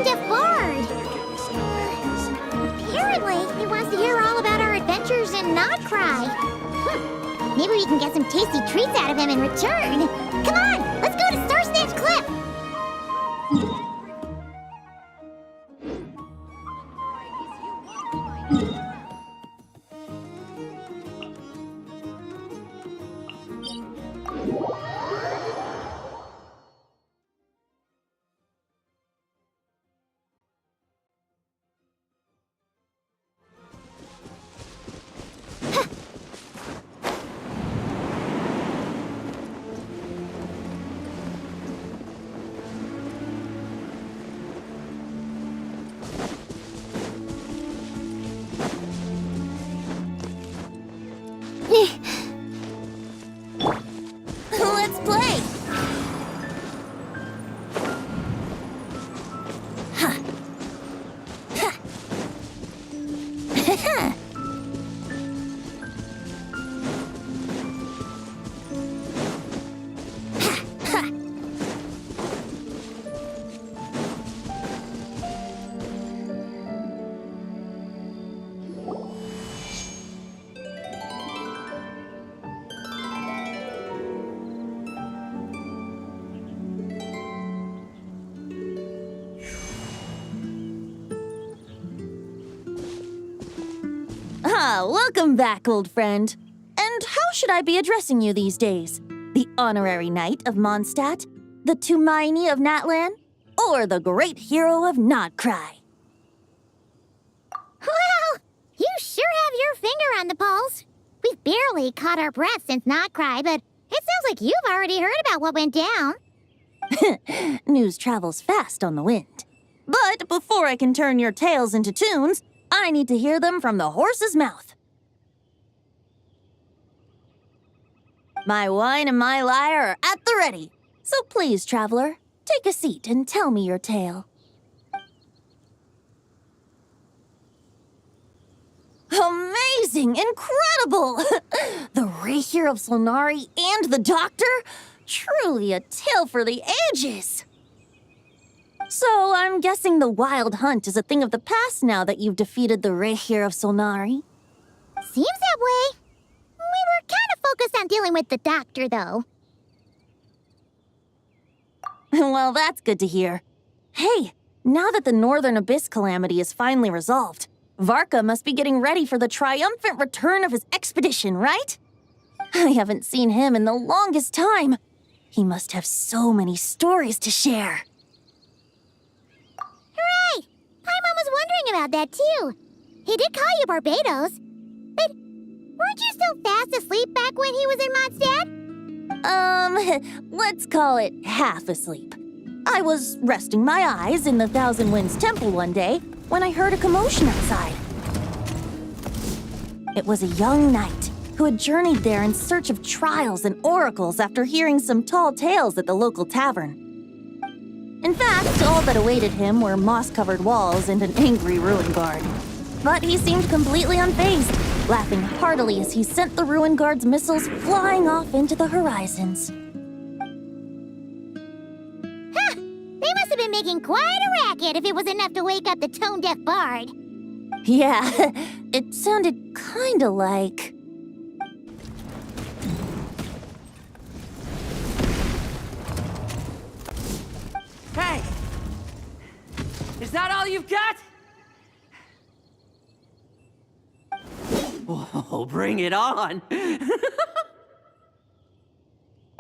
tone-deaf bard. Apparently, he wants to hear all about our adventures in Not Cry. Maybe we can get some tasty treats out of him in return. Come on, let's go to Star Snatch Cliff. Let's play! Welcome back, old friend. And how should I be addressing you these days? The honorary knight of Mondstadt? The Tumaini of Natlan? Or the great hero of Notcry? Well, you sure have your finger on the pulse. We've barely caught our breath since Notcry, but it sounds like you've already heard about what went down. News travels fast on the wind. But before I can turn your tales into tunes, I need to hear them from the horse's mouth. My wine and my lyre are at the ready. So please, traveler, take a seat and tell me your tale. Amazing! Incredible! The Rahier of Solnari and the Doctor? Truly a tale for the ages! So, I'm guessing the wild hunt is a thing of the past now that you've defeated the Rahier of Solnari. Seems that way. We were kind of focused on dealing with the Doctor, though. Well, that's good to hear. Hey, now that the Northern Abyss calamity is finally resolved, Varka must be getting ready for the triumphant return of his expedition, right? I haven't seen him in the longest time. He must have so many stories to share. Hooray! Paimon was wondering about that, too. He did call you Barbados. But weren't you still fast asleep back when he was in Mondstadt? Let's call it half asleep. I was resting my eyes in the Thousand Winds Temple one day when I heard a commotion outside. It was a young knight who had journeyed there in search of trials and oracles after hearing some tall tales at the local tavern. In fact, all that awaited him were moss-covered walls and an angry ruin guard. But he seemed completely unfazed, laughing heartily as he sent the ruin guard's missiles flying off into the horizons. Ha! They must have been making quite a racket if it was enough to wake up the tone-deaf bard. Yeah, it sounded kinda like... Hey! Is that all you've got? Oh, bring it on!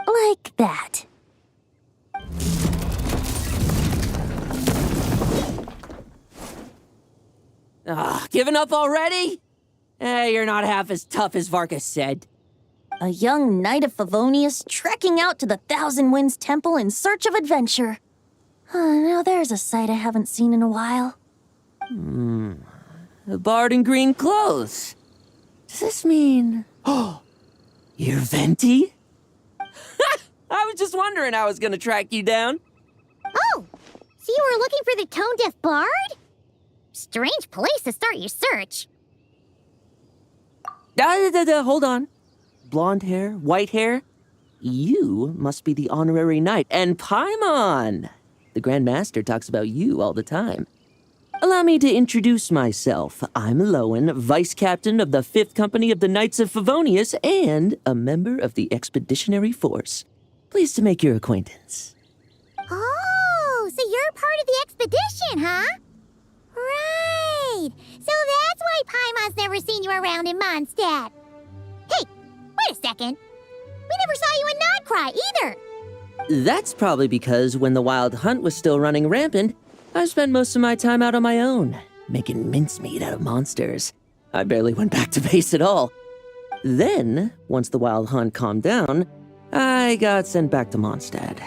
Like that. Giving up already? You're not half as tough as Varka said. A young knight of Favonius trekking out to the Thousand Winds Temple in search of adventure. Now there's a sight I haven't seen in a while. A bard in green clothes. Does this mean... Oh, you're Venti? I was just wondering how I was gonna track you down. Oh, so you were looking for the tone-deaf bard? Strange place to start your search. Hold on. Blonde hair, white hair. You must be the honorary knight, and Paimon. The Grand Master talks about you all the time. Allow me to introduce myself. I'm Lowen, Vice Captain of the 5th Company of the Knights of Favonius and a member of the Expeditionary Force. Pleased to make your acquaintance. Oh, so you're part of the expedition, huh? Right. So that's why Paimon's never seen you around in Mondstadt. Hey, wait a second. We never saw you in Nodcry either. That's probably because when the Wild Hunt was still running rampant, I spent most of my time out on my own, making mincemeat out of monsters. I barely went back to base at all. Then, once the Wild Hunt calmed down, I got sent back to Mondstadt.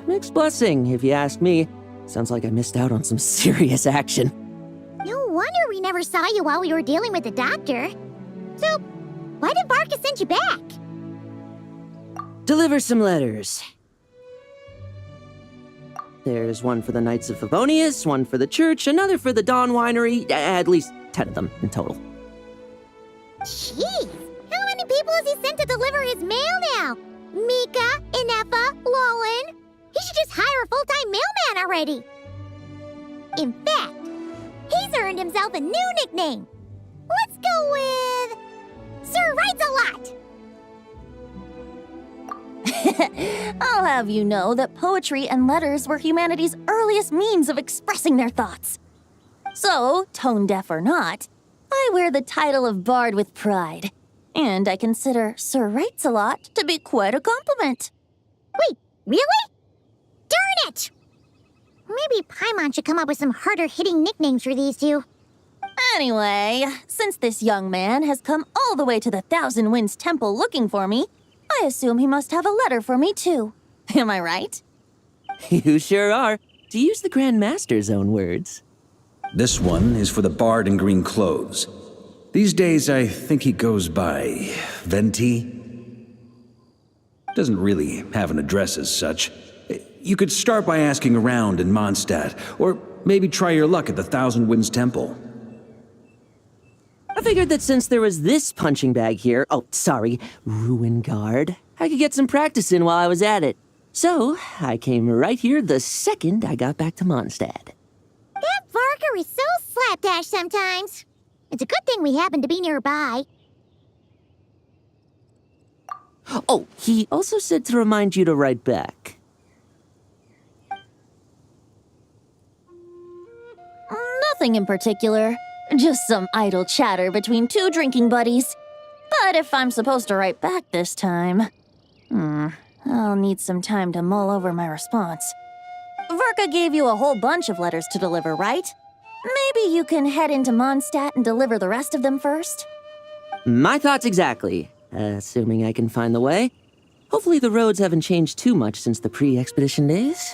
Mixed blessing, if you ask me. Sounds like I missed out on some serious action. No wonder we never saw you while we were dealing with the doctor. So, why did Varka send you back? Deliver some letters. There's one for the Knights of Favonius, one for the church, another for the Dawn Winery, at least 10 of them in total. Jeez, how many people has he sent to deliver his mail now? Mika, Inefa, Lowen. He should just hire a full-time mailman already. In fact, he's earned himself a new nickname. Let's go with Sir Writes-a-Lot. I'll have you know that poetry and letters were humanity's earliest means of expressing their thoughts. So, tone-deaf or not, I wear the title of Bard with pride. And I consider Sir Writes-a-Lot to be quite a compliment. Wait, really? Darn it! Maybe Paimon should come up with some harder-hitting nicknames for these two. Anyway, since this young man has come all the way to the Thousand Winds Temple looking for me, I assume he must have a letter for me too. Am I right? You sure are, to use the Grand Master's own words. This one is for the bard in green clothes. These days, I think he goes by Venti. Doesn't really have an address as such. You could start by asking around in Mondstadt, or maybe try your luck at the Thousand Winds Temple. I figured that since there was this punching bag here, Ruin Guard, I could get some practice in while I was at it. So, I came right here the second I got back to Mondstadt. That Varka is so slapdash sometimes. It's a good thing we happen to be nearby. Oh, he also said to remind you to write back. Nothing in particular. Just some idle chatter between two drinking buddies. But if I'm supposed to write back this time, I'll need some time to mull over my response. Varka gave you a whole bunch of letters to deliver, right? Maybe you can head into Mondstadt and deliver the rest of them first? My thoughts exactly, assuming I can find the way. Hopefully the roads haven't changed too much since the pre-expedition days.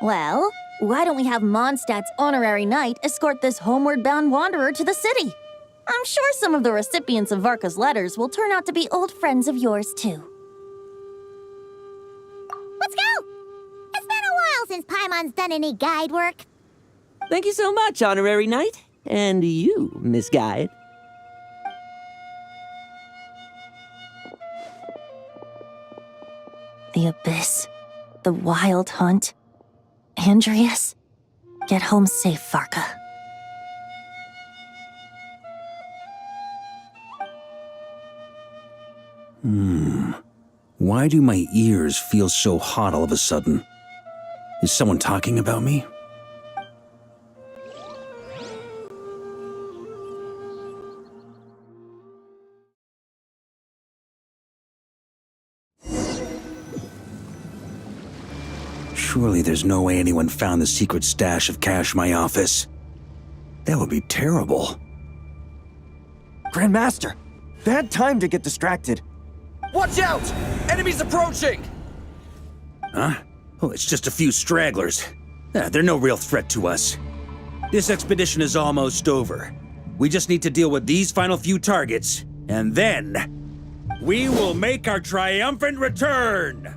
Well, why don't we have Mondstadt's honorary knight escort this homeward-bound wanderer to the city? I'm sure some of the recipients of Varka's letters will turn out to be old friends of yours, too. Let's go! It's been a while since Paimon's done any guide work. Thank you so much, honorary knight. And you, Miss Guide. The Abyss. The Wild Hunt. Andreas. Get home safe, Varka. Why do my ears feel so hot all of a sudden? Is someone talking about me? Surely there's no way anyone found the secret stash of cash in my office. That would be terrible. Grandmaster, bad time to get distracted. Watch out! Enemies approaching! Huh? Oh, it's just a few stragglers. They're no real threat to us. This expedition is almost over. We just need to deal with these final few targets, and then we will make our triumphant return!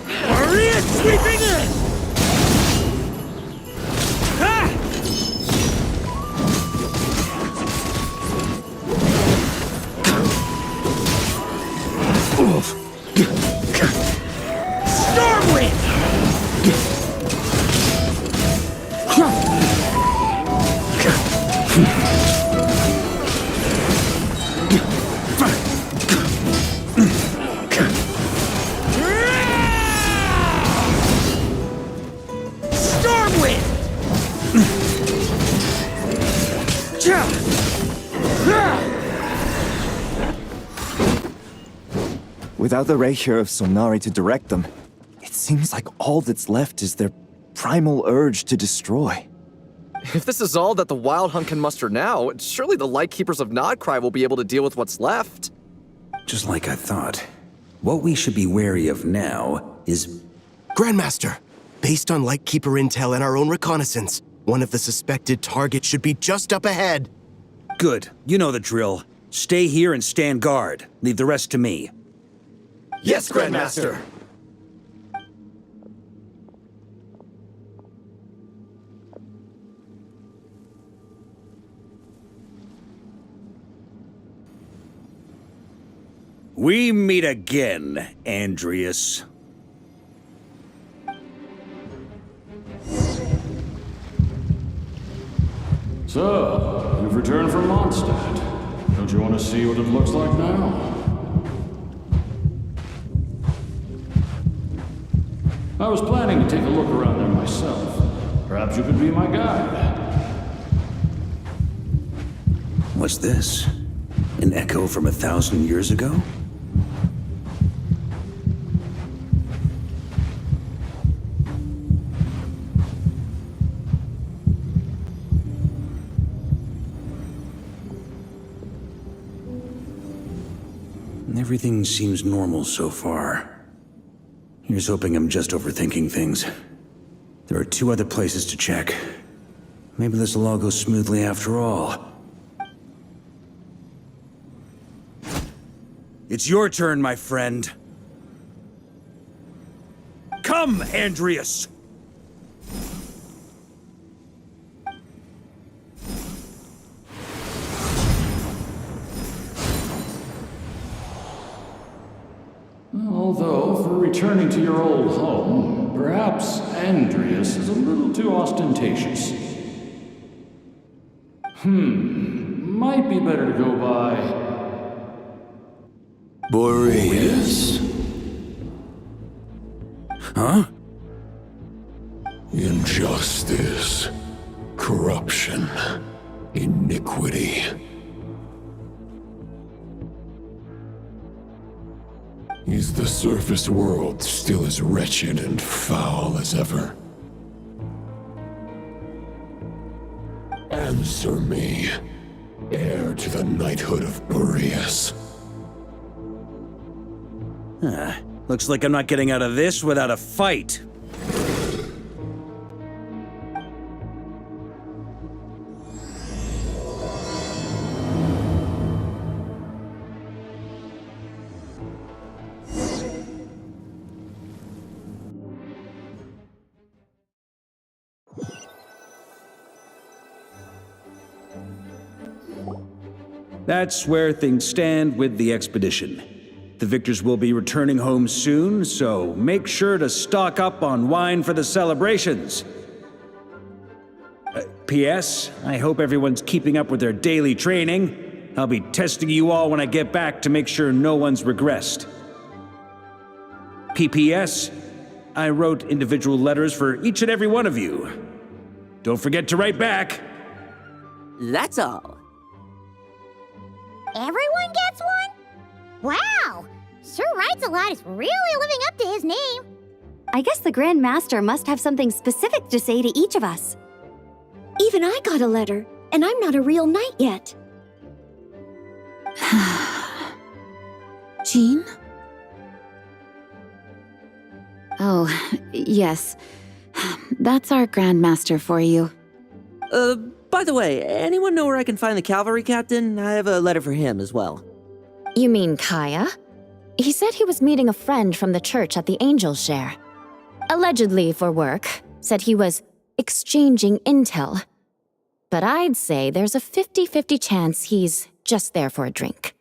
Maria sweeping in! Ha! Stormwind! Without the Rapier of Solnari to direct them, it seems like all that's left is their primal urge to destroy. If this is all that the Wild Hunt can muster now, surely the Lightkeepers of Nodcry will be able to deal with what's left. Just like I thought. What we should be wary of now is... Grandmaster, based on Lightkeeper intel and our own reconnaissance, one of the suspected targets should be just up ahead. Good. You know the drill. Stay here and stand guard. Leave the rest to me. Yes, Grandmaster! We meet again, Andreas. So, you've returned from Mondstadt. Don't you want to see what it looks like now? I was planning to take a look around there myself. Perhaps you could be my guide. What's this? An echo from 1,000 years ago? Everything seems normal so far. Here's hoping I'm just overthinking things. There are 2 other places to check. Maybe this'll all go smoothly after all. It's your turn, my friend. Come, Andreas! Although, for returning to your old home, perhaps Andreas is a little too ostentatious. Might be better to go by... Boreas. Huh? Injustice. Corruption. Iniquity. Is the surface world still as wretched and foul as ever? Answer me, heir to the knighthood of Boreas. Looks like I'm not getting out of this without a fight. That's where things stand with the expedition. The victors will be returning home soon, so make sure to stock up on wine for the celebrations. P.S. I hope everyone's keeping up with their daily training. I'll be testing you all when I get back to make sure no one's regressed. P.P.S. I wrote individual letters for each and every one of you. Don't forget to write back. That's all. Everyone gets one? Wow! Sir Writes-a-Lot is really living up to his name. I guess the Grand Master must have something specific to say to each of us. Even I got a letter, and I'm not a real knight yet. Jean? Oh, yes. That's our Grand Master for you. By the way, anyone know where I can find the cavalry captain? I have a letter for him as well. You mean Kaya? He said he was meeting a friend from the church at the Angel's Share. Allegedly for work. Said he was exchanging intel. But I'd say there's a 50-50 chance he's just there for a drink.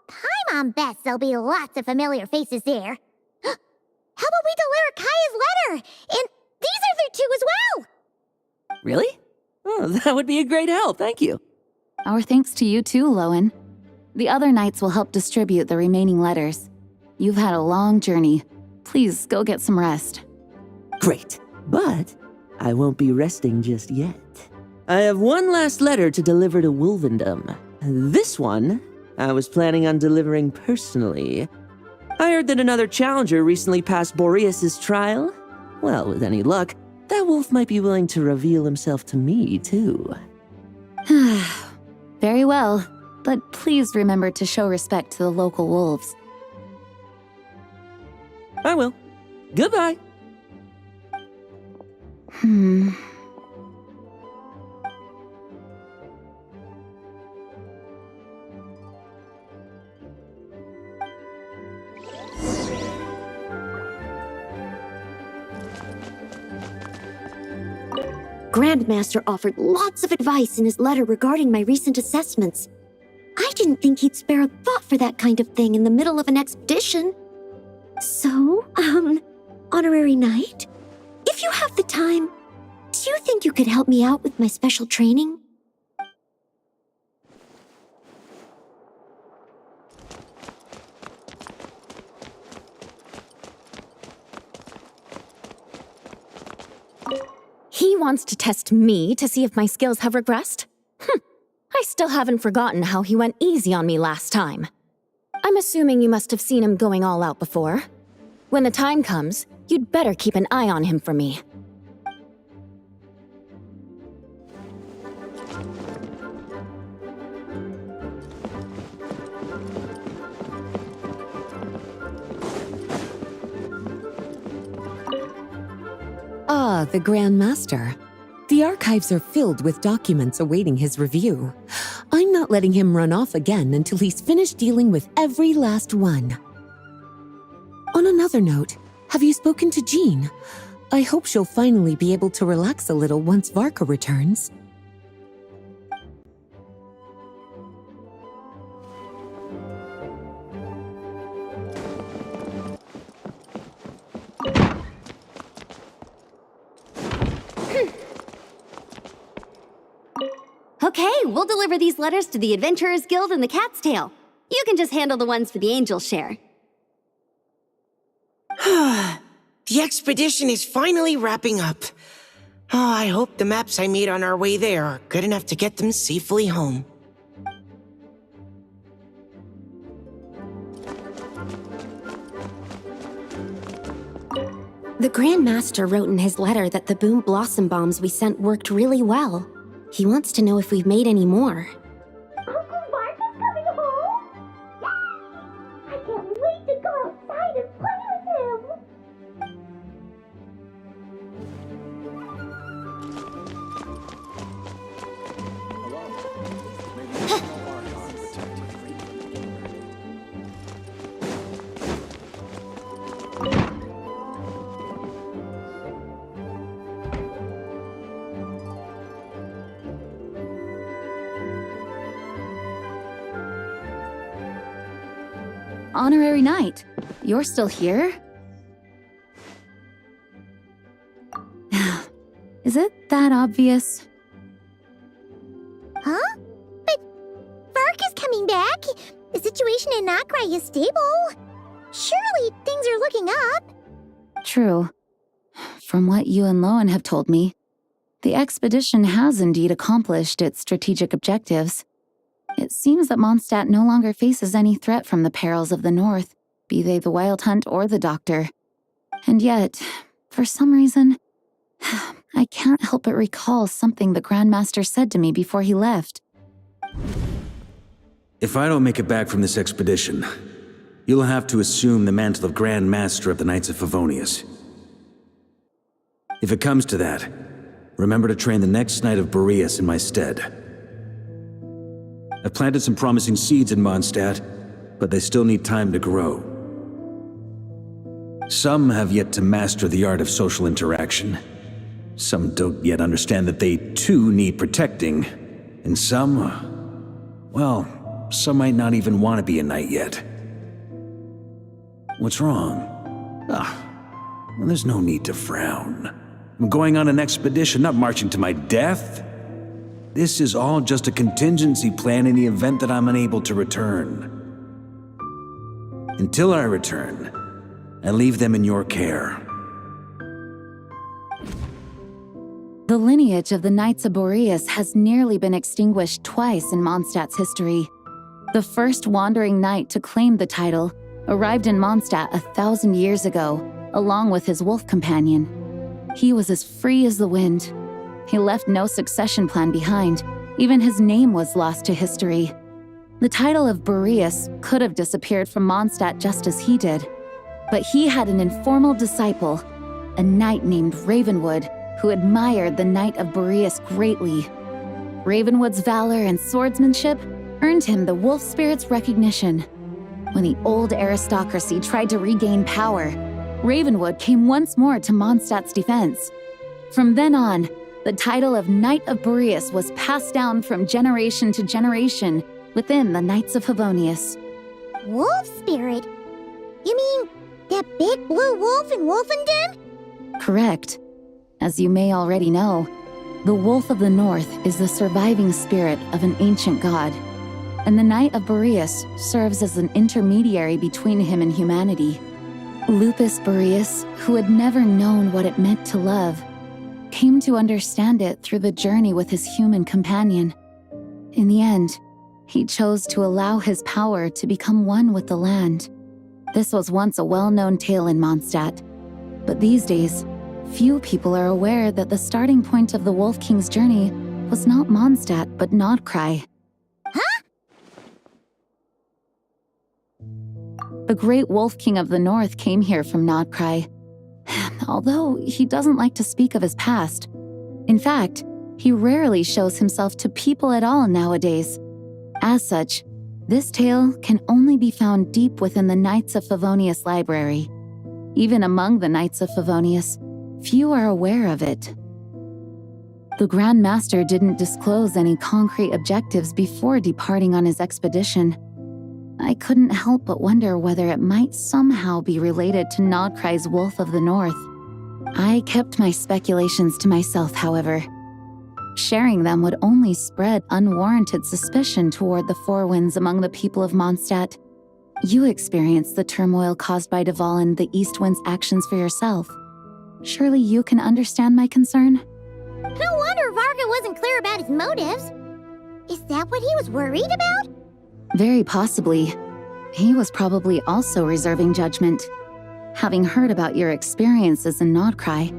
Paimon My mom bets there'll be lots of familiar faces there. How about we deliver Kaya's letter? And these are there too as well! Really? Oh, that would be a great help, thank you. Our thanks to you too, Lowen. The other knights will help distribute the remaining letters. You've had a long journey. Please go get some rest. Great, but I won't be resting just yet. I have one last letter to deliver to Wolvendom. This one, I was planning on delivering personally. I heard that another challenger recently passed Boreas's trial. Well, with any luck, that wolf might be willing to reveal himself to me, too. Very well, but please remember to show respect to the local wolves. I will. Goodbye. Grandmaster offered lots of advice in his letter regarding my recent assessments. I didn't think he'd spare a thought for that kind of thing in the middle of an expedition. So, Honorary Knight, if you have the time, do you think you could help me out with my special training? He wants to test me to see if my skills have regressed? I still haven't forgotten how he went easy on me last time. I'm assuming you must have seen him going all out before. When the time comes, you'd better keep an eye on him for me. Ah, the Grand Master. The archives are filled with documents awaiting his review. I'm not letting him run off again until he's finished dealing with every last one. On another note, have you spoken to Jean? I hope she'll finally be able to relax a little once Varka returns. Okay, we'll deliver these letters to the Adventurers Guild and the Cat's Tail. You can just handle the ones for the Angel Share. The expedition is finally wrapping up. Oh, I hope the maps I made on our way there are good enough to get them safely home. The Grand Master wrote in his letter that the Boom Blossom bombs we sent worked really well. He wants to know if we've made any more. Uncle Varka's coming home? Yay! I can't wait to go outside and play with him! Honorary Knight, you're still here? Is it that obvious? Huh? But Varka's coming back. The situation in Nokrai is stable. Surely things are looking up. True. From what you and Lowen have told me, the expedition has indeed accomplished its strategic objectives. It seems that Mondstadt no longer faces any threat from the perils of the North, be they the Wild Hunt or the Doctor. And yet, for some reason, I can't help but recall something the Grandmaster said to me before he left. If I don't make it back from this expedition, you'll have to assume the mantle of Grand Master of the Knights of Favonius. If it comes to that, remember to train the next Knight of Boreas in my stead. I've planted some promising seeds in Mondstadt, but they still need time to grow. Some have yet to master the art of social interaction. Some don't yet understand that they too need protecting. And some, well, some might not even want to be a knight yet. What's wrong? Well, there's no need to frown. I'm going on an expedition, not marching to my death. This is all just a contingency plan in the event that I'm unable to return. Until I return, I leave them in your care. The lineage of the Knights of Boreas has nearly been extinguished twice in Mondstadt's history. The first wandering knight to claim the title arrived in Mondstadt 1,000 years ago, along with his wolf companion. He was as free as the wind. He left no succession plan behind. Even his name was lost to history. The title of Boreas could have disappeared from Mondstadt just as he did. But he had an informal disciple, a knight named Ravenwood, who admired the Knight of Boreas greatly. Ravenwood's valor and swordsmanship earned him the wolf spirit's recognition. When the old aristocracy tried to regain power, Ravenwood came once more to Mondstadt's defense. From then on, the title of Knight of Boreas was passed down from generation to generation within the Knights of Favonius. Wolf spirit? You mean that big blue wolf in Wolfenden? Correct. As you may already know, the Wolf of the North is the surviving spirit of an ancient god, and the Knight of Boreas serves as an intermediary between him and humanity. Lupus Boreas, who had never known what it meant to love, came to understand it through the journey with his human companion. In the end, he chose to allow his power to become one with the land. This was once a well-known tale in Mondstadt, but these days, few people are aware that the starting point of the Wolf King's journey was not Mondstadt, but Nodcry. Huh? The great Wolf King of the North came here from Nodcry, although he doesn't like to speak of his past. In fact, he rarely shows himself to people at all nowadays. As such, this tale can only be found deep within the Knights of Favonius library. Even among the Knights of Favonius, few are aware of it. The Grand Master didn't disclose any concrete objectives before departing on his expedition. I couldn't help but wonder whether it might somehow be related to Nodcry's Wolf of the North. I kept my speculations to myself, however. Sharing them would only spread unwarranted suspicion toward the Four Winds among the people of Mondstadt. You experienced the turmoil caused by Duval and the East Wind's actions for yourself. Surely you can understand my concern? No wonder Varka wasn't clear about his motives. Is that what he was worried about? Very possibly. He was probably also reserving judgment. Having heard about your experiences in Nodcry,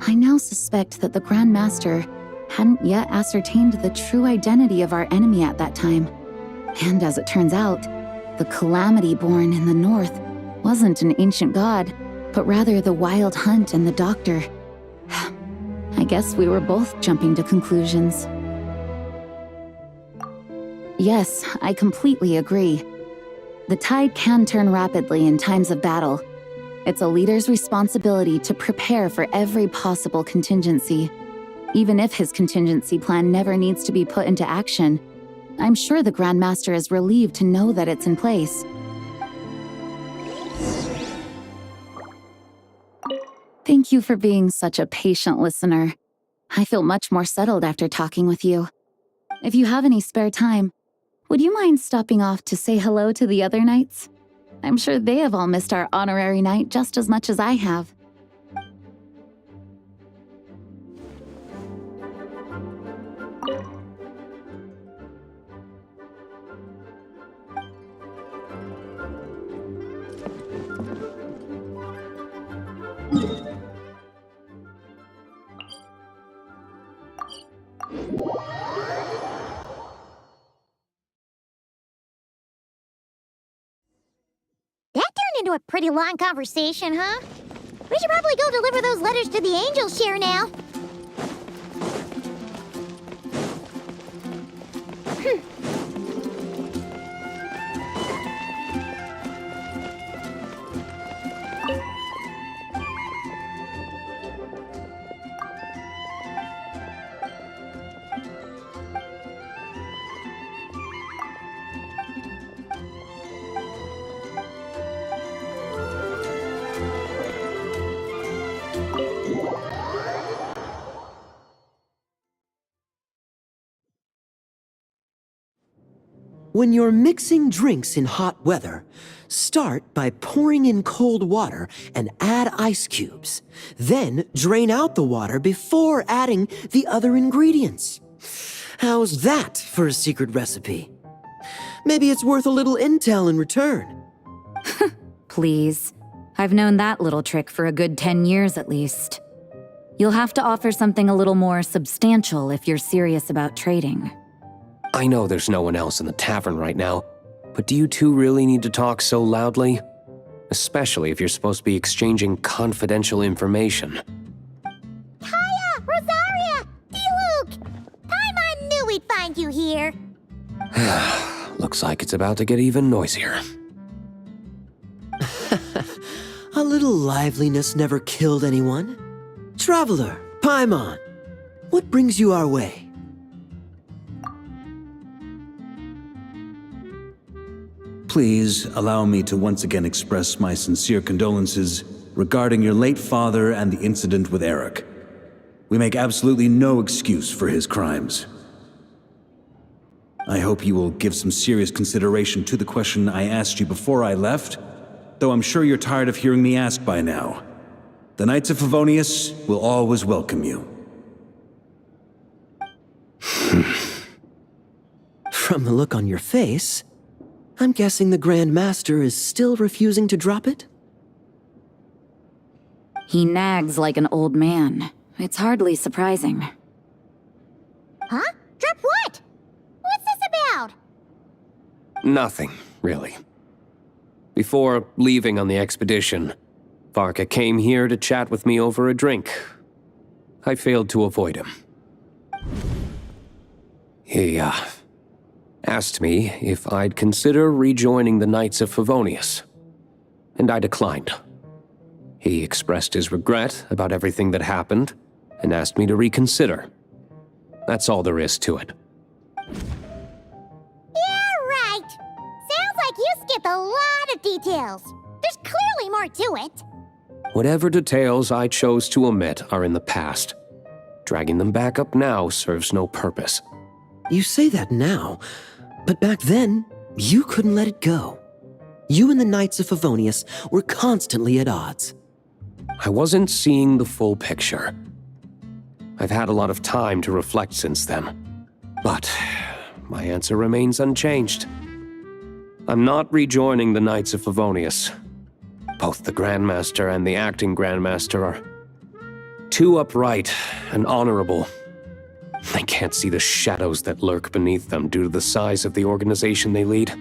I now suspect that the Grand Master hadn't yet ascertained the true identity of our enemy at that time. And as it turns out, the calamity born in the north wasn't an ancient god, but rather the Wild Hunt and the Doctor. I guess we were both jumping to conclusions. Yes, I completely agree. The tide can turn rapidly in times of battle. It's a leader's responsibility to prepare for every possible contingency. Even if his contingency plan never needs to be put into action, I'm sure the Grand Master is relieved to know that it's in place. Thank you for being such a patient listener. I feel much more settled after talking with you. If you have any spare time, would you mind stopping off to say hello to the other knights? I'm sure they have all missed our honorary knight just as much as I have. That turned into a pretty long conversation, huh? We should probably go deliver those letters to the Angel Share now. When you're mixing drinks in hot weather, start by pouring in cold water and add ice cubes. Then drain out the water before adding the other ingredients. How's that for a secret recipe? Maybe it's worth a little intel in return. Please. I've known that little trick for a good 10 years at least. You'll have to offer something a little more substantial if you're serious about trading. I know there's no one else in the tavern right now, but do you two really need to talk so loudly? Especially if you're supposed to be exchanging confidential information. Kaya! Rosaria! D-Luke! Paimon knew we'd find you here. Looks like it's about to get even noisier. A little liveliness never killed anyone. Traveler, Paimon, what brings you our way? Please allow me to once again express my sincere condolences regarding your late father and the incident with Eric. We make absolutely no excuse for his crimes. I hope you will give some serious consideration to the question I asked you before I left, though I'm sure you're tired of hearing me ask by now. The Knights of Favonius will always welcome you. From the look on your face, I'm guessing the Grand Master is still refusing to drop it? He nags like an old man. It's hardly surprising. Huh? Drop what? What's this about? Nothing, really. Before leaving on the expedition, Varka came here to chat with me over a drink. I failed to avoid him. He, asked me if I'd consider rejoining the Knights of Favonius, and I declined. He expressed his regret about everything that happened, and asked me to reconsider. That's all there is to it. Yeah, right. Sounds like you skipped a lot of details. There's clearly more to it. Whatever details I chose to omit are in the past. Dragging them back up now serves no purpose. You say that now, but back then, you couldn't let it go. You and the Knights of Favonius were constantly at odds. I wasn't seeing the full picture. I've had a lot of time to reflect since then. But my answer remains unchanged. I'm not rejoining the Knights of Favonius. Both the Grandmaster and the acting Grandmaster are too upright and honorable. I can't see the shadows that lurk beneath them due to the size of the organization they lead.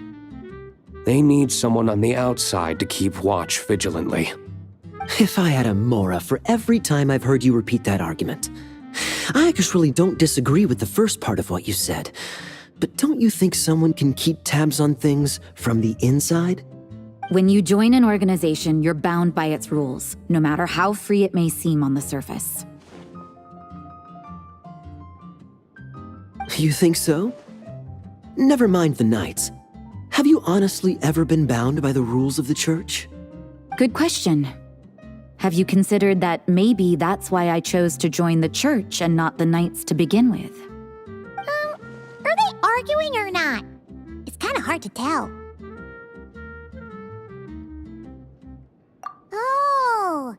They need someone on the outside to keep watch vigilantly. If I had a Mora for every time I've heard you repeat that argument. I actually don't disagree with the first part of what you said, but don't you think someone can keep tabs on things from the inside? When you join an organization, you're bound by its rules, no matter how free it may seem on the surface. You think so? Never mind the Knights. Have you honestly ever been bound by the rules of the Church? Good question. Have you considered that maybe that's why I chose to join the Church and not the Knights to begin with? Are they arguing or not? It's kind of hard to tell. Oh,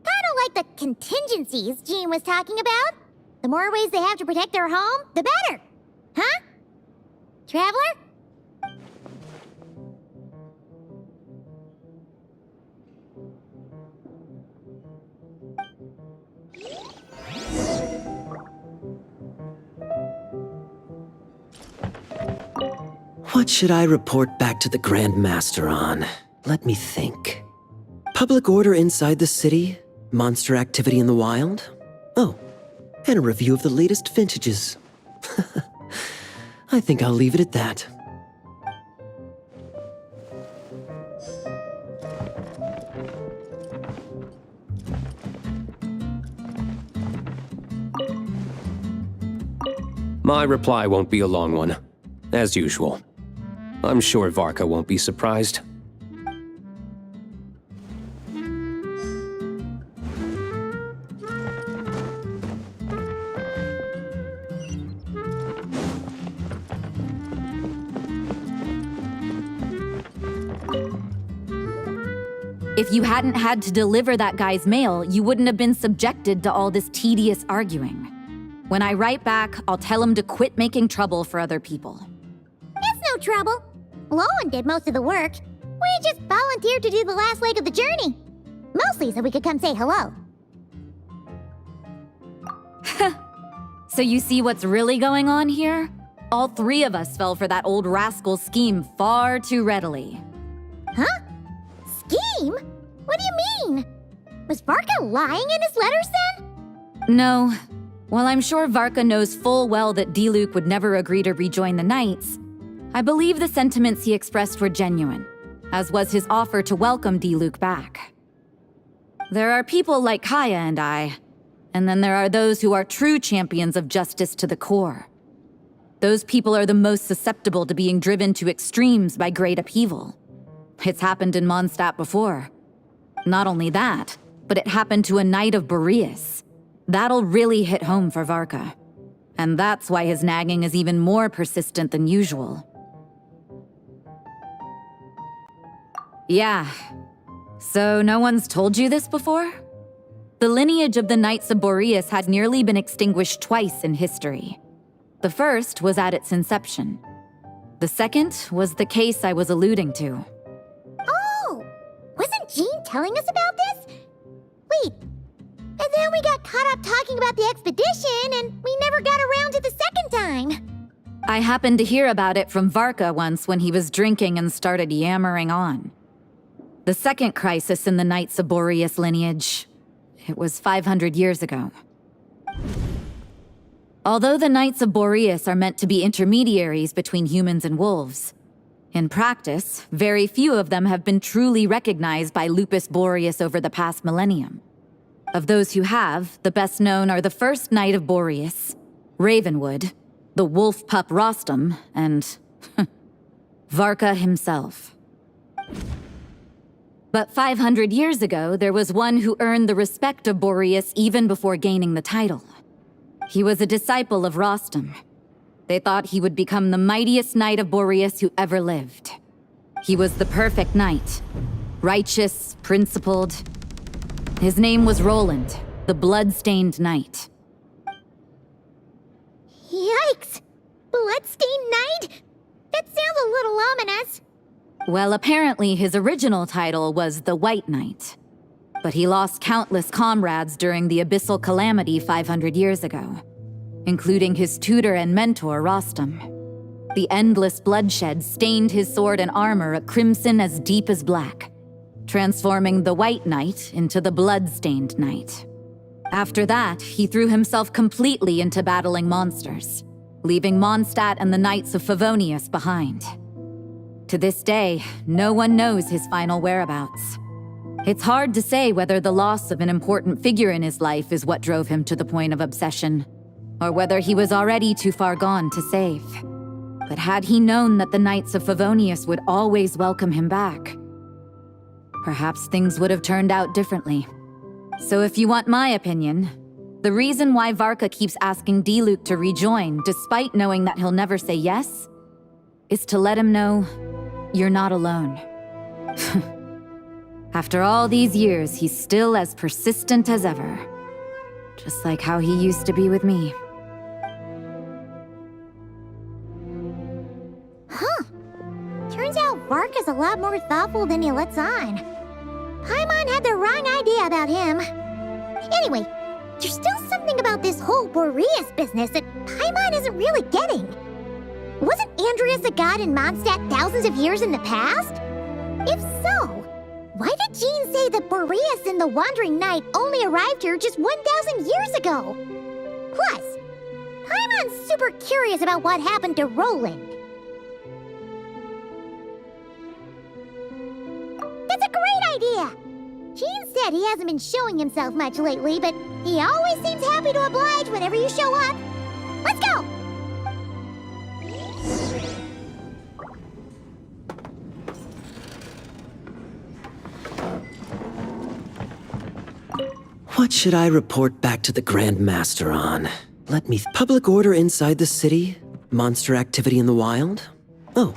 kind of like the contingencies Jean was talking about. The more ways they have to protect their home, the better. Huh? Traveler? What should I report back to the Grand Master on? Let me think. Public order inside the city? Monster activity in the wild? Oh, and a review of the latest vintages. I think I'll leave it at that. My reply won't be a long one, as usual. I'm sure Varka won't be surprised. If you hadn't had to deliver that guy's mail, you wouldn't have been subjected to all this tedious arguing. When I write back, I'll tell him to quit making trouble for other people. It's no trouble. Lowen did most of the work. We just volunteered to do the last leg of the journey. Mostly so we could come say hello. So you see what's really going on here? All three of us fell for that old rascal's scheme far too readily. Huh? Scheme? What do you mean? Was Varka lying in his letters then? No. While I'm sure Varka knows full well that Diluc would never agree to rejoin the Knights, I believe the sentiments he expressed were genuine, as was his offer to welcome Diluc back. There are people like Kaya and I, and then there are those who are true champions of justice to the core. Those people are the most susceptible to being driven to extremes by great upheaval. It's happened in Mondstadt before. Not only that, but it happened to a Knight of Boreas. That'll really hit home for Varka. And that's why his nagging is even more persistent than usual. Yeah. So no one's told you this before? The lineage of the Knights of Boreas had nearly been extinguished twice in history. The first was at its inception. The second was the case I was alluding to. Oh! Wasn't Jean telling us about this? Wait, and then we got caught up talking about the expedition, and we never got around to the second time. I happened to hear about it from Varka once when he was drinking and started yammering on. The second crisis in the Knights of Boreas lineage. It was 500 years ago. Although the Knights of Boreas are meant to be intermediaries between humans and wolves, in practice, very few of them have been truly recognized by Lupus Boreas over the past millennium. Of those who have, the best known are the first Knight of Boreas, Ravenwood, the wolf pup Rostam, and Varka himself. But 500 years ago, there was one who earned the respect of Boreas even before gaining the title. He was a disciple of Rostam. They thought he would become the mightiest Knight of Boreas who ever lived. He was the perfect knight. Righteous, principled. His name was Roland, the blood-stained knight. Yikes! Bloodstained Knight? That sounds a little ominous. Well, apparently his original title was the White Knight. But he lost countless comrades during the Abyssal Calamity 500 years ago, including his tutor and mentor, Rostam. The endless bloodshed stained his sword and armor a crimson as deep as black, transforming the White Knight into the Blood-Stained Knight. After that, he threw himself completely into battling monsters, leaving Mondstadt and the Knights of Favonius behind. To this day, no one knows his final whereabouts. It's hard to say whether the loss of an important figure in his life is what drove him to the point of obsession, or whether he was already too far gone to save. But had he known that the Knights of Favonius would always welcome him back, perhaps things would have turned out differently. So if you want my opinion, the reason why Varka keeps asking Diluc to rejoin, despite knowing that he'll never say yes, is to let him know you're not alone. After all these years, he's still as persistent as ever. Just like how he used to be with me. Huh. Turns out Varka's a lot more thoughtful than he lets on. Paimon had the wrong idea about him. Anyway, there's still something about this whole Boreas business that Paimon isn't really getting. Wasn't Andreas a god in Mondstadt thousands of years in the past? If so, why did Jean say that Boreas and the Wandering Knight only arrived here just 1,000 years ago? Plus, Paimon's super curious about what happened to Roland. That's a great idea! Jean said he hasn't been showing himself much lately, but he always seems happy to oblige whenever you show up. Let's go! What should I report back to the Grand Master on? Let me... Public order inside the city? Monster activity in the wild? Oh,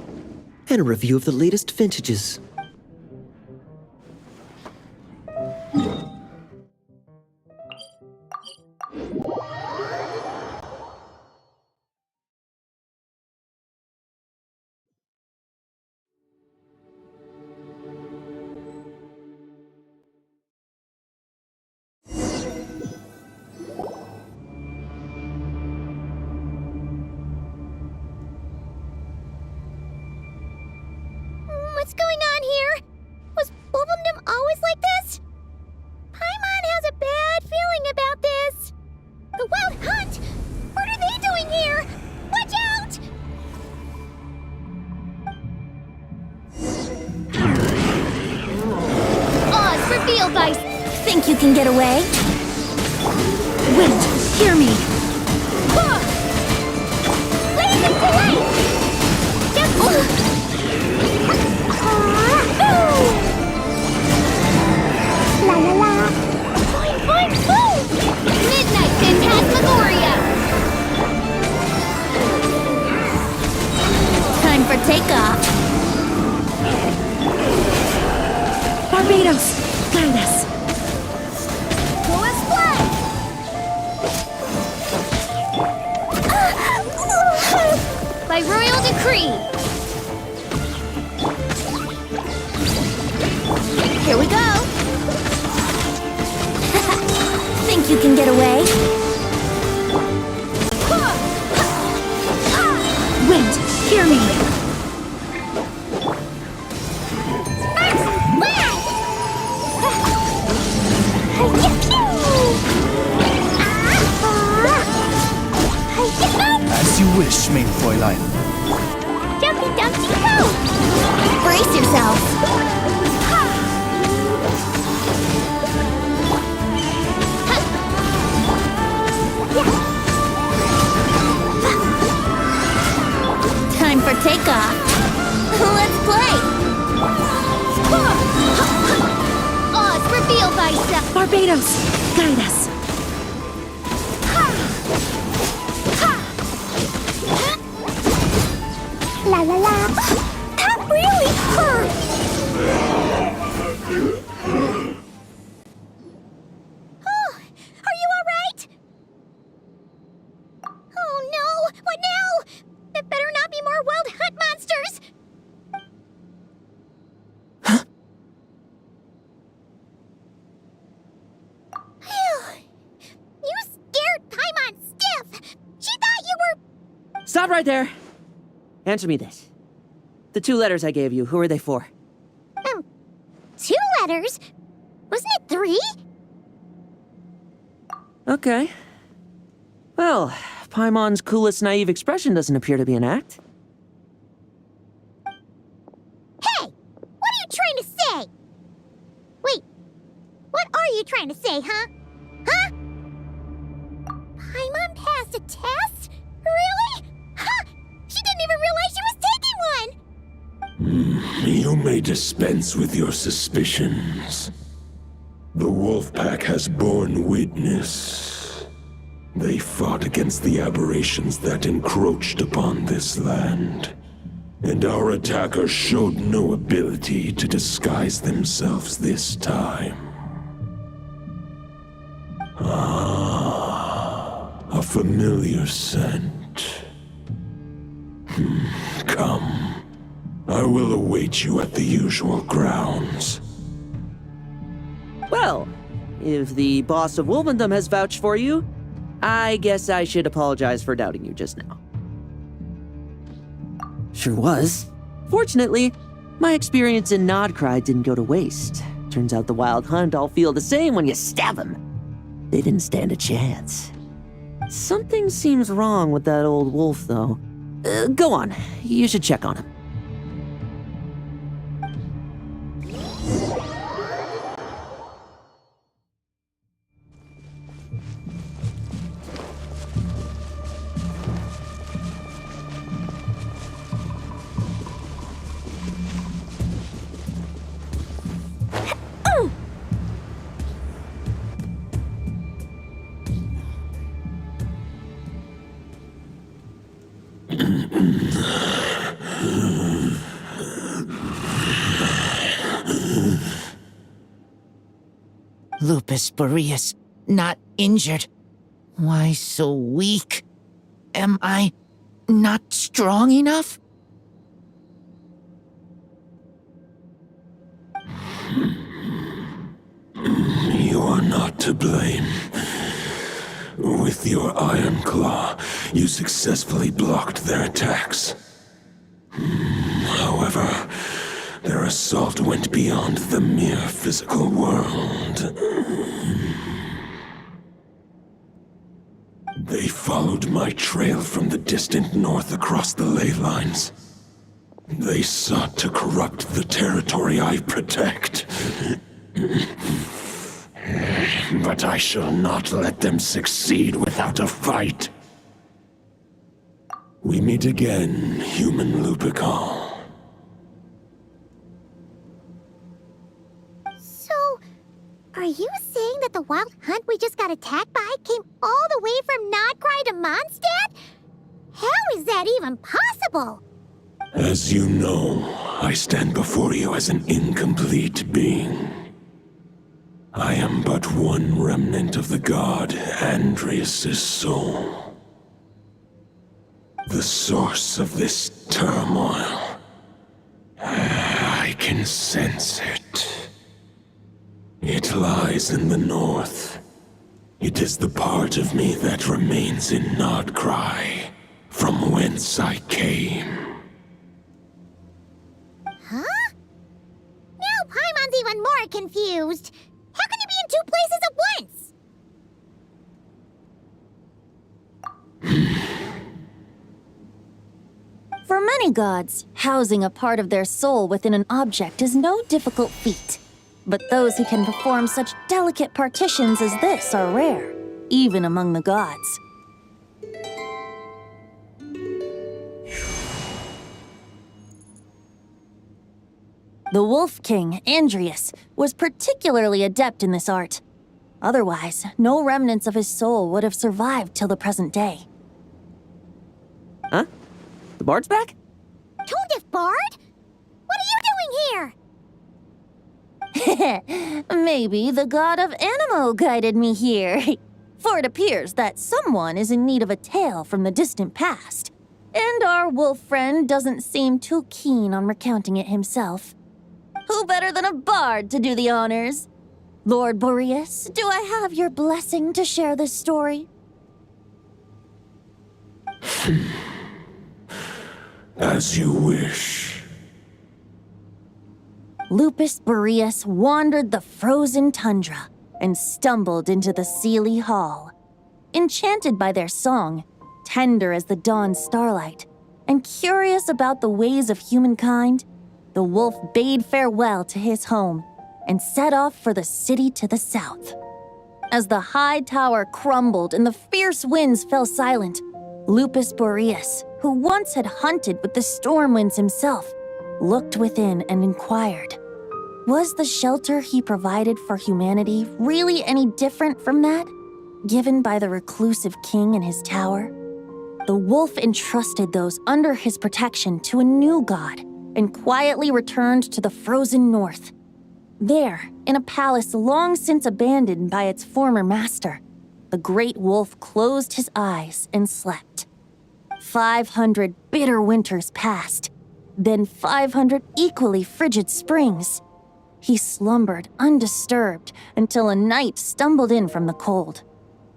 and a review of the latest vintages. reveal by... Think you can get away? Wait, hear me. Blazing delay! La la la! Boing, boom! Midnight Phantasmagoria! Time for takeoff. Barbados, guide us. Let's play! By royal decree! Here we go. Think you can get away? Wind, hear me. As you wish, main Fräulein. Dumpty dumpty go! Brace yourself. Time for takeoff. Let's play. Oz reveal by Barbados, guide us. La la la! That really hurt! Oh, are you alright? Oh no! What now? There better not be more wild hunt monsters! Phew. You scared Paimon stiff! She thought you were... Stop right there! Answer me this. The 2 letters I gave you, who are they for? 2 letters? Wasn't it 3? Okay. Well, Paimon's coolest naive expression doesn't appear to be an act. Hey! What are you trying to say? Wait, what are you trying to say, huh? Huh? Paimon passed a test? Really? Huh? She didn't even realize she was taking one! You may dispense with your suspicions. The wolf pack has borne witness. They fought against the aberrations that encroached upon this land. And our attackers showed no ability to disguise themselves this time. A familiar scent. Come. I will await you at the usual grounds. Well, if the boss of Wolvendom has vouched for you, I guess I should apologize for doubting you just now. Sure was. Fortunately, my experience in Nodcry didn't go to waste. Turns out the Wild Hunt all feel the same when you stab them. They didn't stand a chance. Something seems wrong with that old wolf, though. Go on, you should check on him. Lupus Boreas, not injured. Why so weak? Am I not strong enough? You are not to blame. With your Iron Claw, you successfully blocked their attacks. However, their assault went beyond the mere physical world. They followed my trail from the distant north across the ley lines. They sought to corrupt the territory I protect. But I shall not let them succeed without a fight. We meet again, human Lupical. So, are you saying that the wild hunt we just got attacked by came all the way from Nodcry to Mondstadt? How is that even possible? As you know, I stand before you as an incomplete being. I am but one remnant of the god Andrias' soul. The source of this turmoil. I can sense it. It lies in the north. It is the part of me that remains in Nodcry, from whence I came. Huh? Now Paimon's even more confused. How can he be in two places at once? For many gods, housing a part of their soul within an object is no difficult feat. But those who can perform such delicate partitions as this are rare, even among the gods. The Wolf King, Andrias, was particularly adept in this art. Otherwise, no remnants of his soul would have survived till the present day. Huh? The bard's back? Tone-deaf bard? What are you doing here? Maybe the god of Animo guided me here. For it appears that someone is in need of a tale from the distant past. And our wolf friend doesn't seem too keen on recounting it himself. Who better than a bard to do the honors? Lord Boreas, do I have your blessing to share this story? As you wish. Lupus Boreas wandered the frozen tundra and stumbled into the Seelie Hall. Enchanted by their song, tender as the dawn starlight, and curious about the ways of humankind, the wolf bade farewell to his home and set off for the city to the south. As the high tower crumbled and the fierce winds fell silent, Lupus Boreas, who once had hunted with the storm winds himself, looked within and inquired, was the shelter he provided for humanity really any different from that given by the reclusive king in his tower? The wolf entrusted those under his protection to a new god and quietly returned to the frozen north. There, in a palace long since abandoned by its former master, the great wolf closed his eyes and slept. 500 bitter winters passed, then 500 equally frigid springs. He slumbered undisturbed until a night stumbled in from the cold,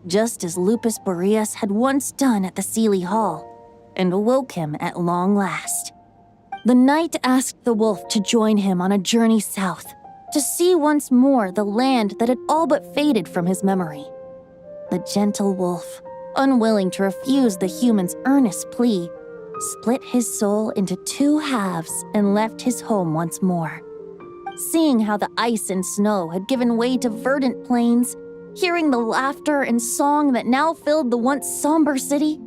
just as Lupus Boreas had once done at the Seelie Hall, and awoke him at long last. The night asked the wolf to join him on a journey south, to see once more the land that had all but faded from his memory. The gentle wolf, unwilling to refuse the human's earnest plea, split his soul into two halves and left his home once more. Seeing how the ice and snow had given way to verdant plains, hearing the laughter and song that now filled the once somber city,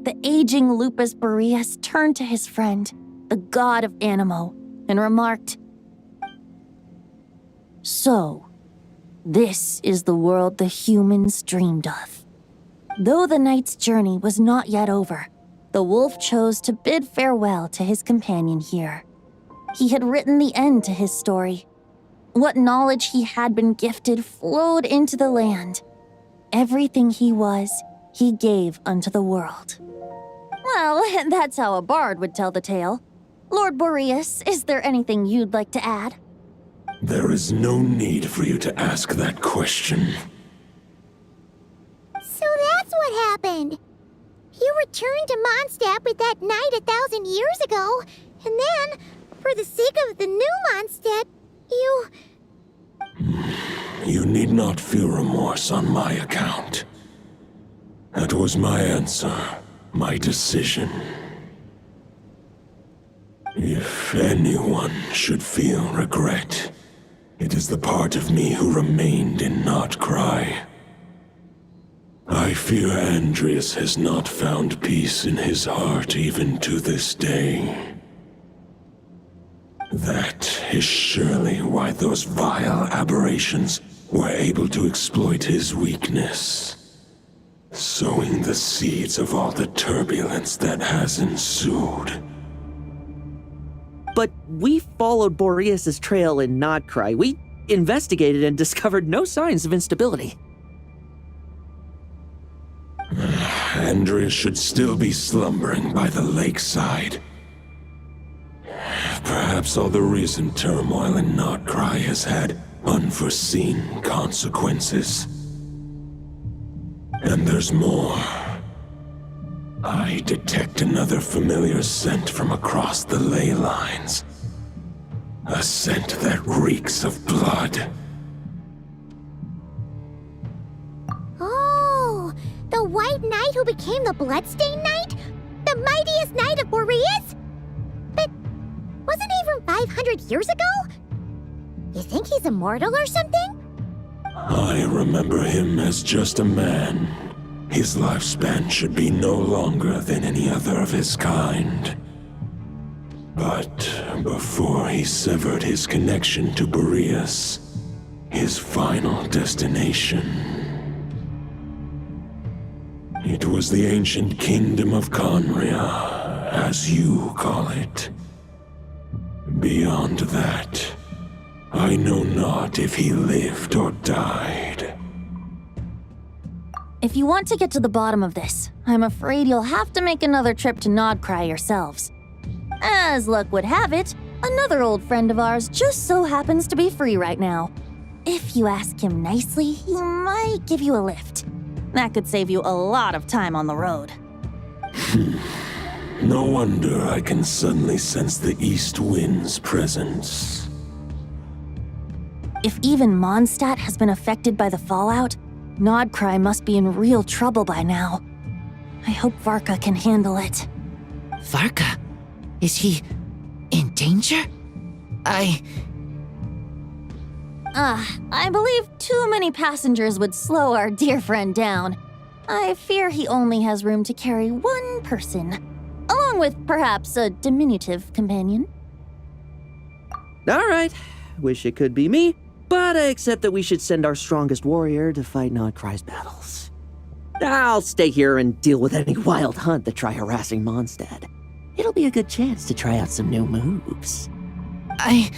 the aging Lupus Boreas turned to his friend, the god of Animo, and remarked, "So, this is the world the humans dreamed of." Though the night's journey was not yet over, the wolf chose to bid farewell to his companion here. He had written the end to his story. What knowledge he had been gifted flowed into the land. Everything he was, he gave unto the world. Well, that's how a bard would tell the tale. Lord Boreas, is there anything you'd like to add? There is no need for you to ask that question. So that's what happened. You returned to Mondstadt with that night 1,000 years ago, and then, for the sake of the new Mondstadt, you... You need not feel remorse on my account. That was my answer, my decision. If anyone should feel regret, It is the part of me who remained in Notcry. I fear Andreas has not found peace in his heart even to this day. That is surely why those vile aberrations were able to exploit his weakness, sowing the seeds of all the turbulence that has ensued. But we followed Boreas' trail in Nodcry. We investigated and discovered no signs of instability. Andreas should still be slumbering by the lakeside. Perhaps all the recent turmoil in Notcry has had unforeseen consequences. And there's more. I detect another familiar scent from across the ley lines. A scent that reeks of blood. Oh, the White Knight who became the Bloodstained Knight? The mightiest knight of Boreas? But wasn't he from 500 years ago? You think he's immortal or something? I remember him as just a man. His lifespan should be no longer than any other of his kind. But before he severed his connection to Boreas, his final destination, it was the ancient kingdom of Conria, as you call it. Beyond that, I know not if he lived or died. If you want to get to the bottom of this, I'm afraid you'll have to make another trip to Nodcry yourselves. As luck would have it, another old friend of ours just so happens to be free right now. If you ask him nicely, he might give you a lift. That could save you a lot of time on the road. No wonder I can suddenly sense the east wind's presence. If even Mondstadt has been affected by the fallout, Nodcry must be in real trouble by now. I hope Varka can handle it. Varka? Is he in danger? I believe too many passengers would slow our dear friend down. I fear he only has room to carry one person, along with perhaps a diminutive companion. All right, wish it could be me, but I accept that we should send our strongest warrior to fight Nodcry's battles. I'll stay here and deal with any wild hunt that try harassing Mondstadt. It'll be a good chance to try out some new moves. I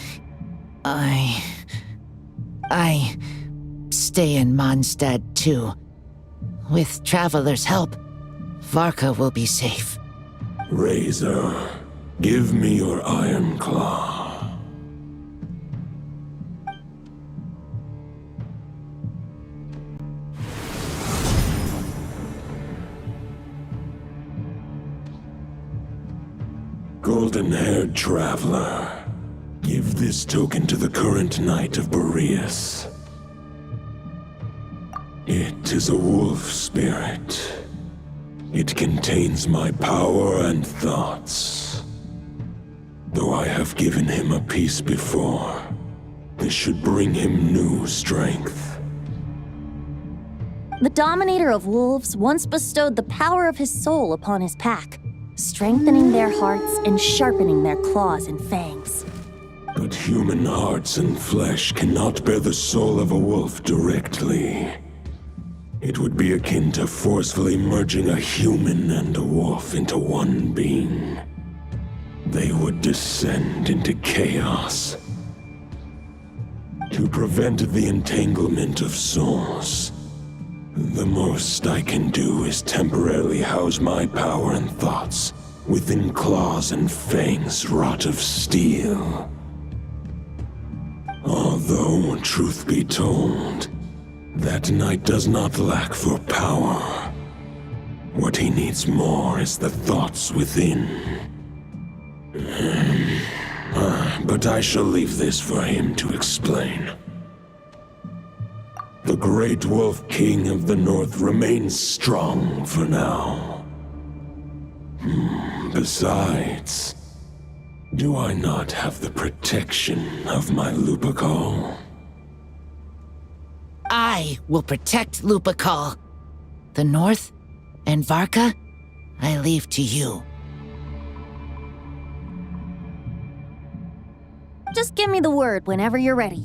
stay in Mondstadt too. With Traveler's help, Varka will be safe. Razor, give me your iron claw. Golden-haired traveler, give this token to the current knight of Boreas. It is a wolf spirit. It contains my power and thoughts. Though I have given him a piece before, this should bring him new strength. The Dominator of Wolves once bestowed the power of his soul upon his pack, strengthening their hearts and sharpening their claws and fangs. But human hearts and flesh cannot bear the soul of a wolf directly. It would be akin to forcefully merging a human and a wolf into one being. They would descend into chaos. To prevent the entanglement of souls, the most I can do is temporarily house my power and thoughts within claws and fangs wrought of steel. Although, truth be told, that knight does not lack for power. What he needs more is the thoughts within. But I shall leave this for him to explain. The Great Wolf King of the North remains strong for now. Besides, do I not have the protection of my Lupical? I will protect Lupakal. The North and Varka, I leave to you. Just give me the word whenever you're ready.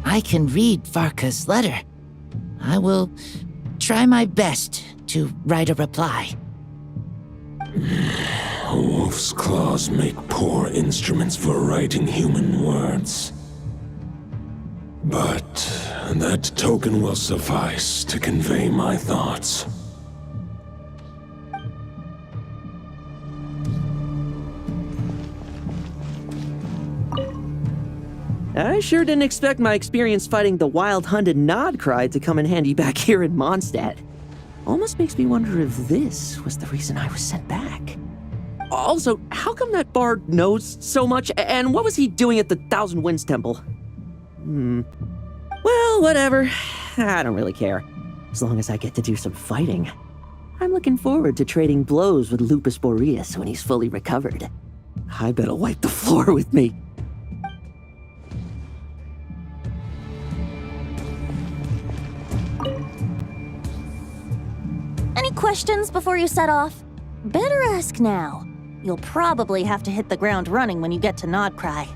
I can read Varka's letter. I will try my best to write a reply. A wolf's claws make poor instruments for writing human words. But that token will suffice to convey my thoughts. I sure didn't expect my experience fighting the wild-hunted Nodcry to come in handy back here in Mondstadt. Almost makes me wonder if this was the reason I was sent back. Also, how come that bard knows so much, and what was he doing at the Thousand Winds Temple? Well, whatever. I don't really care. As long as I get to do some fighting. I'm looking forward to trading blows with Lupus Boreas when he's fully recovered. I bet he'll wipe the floor with me. Any questions before you set off? Better ask now. You'll probably have to hit the ground running when you get to Nodcry.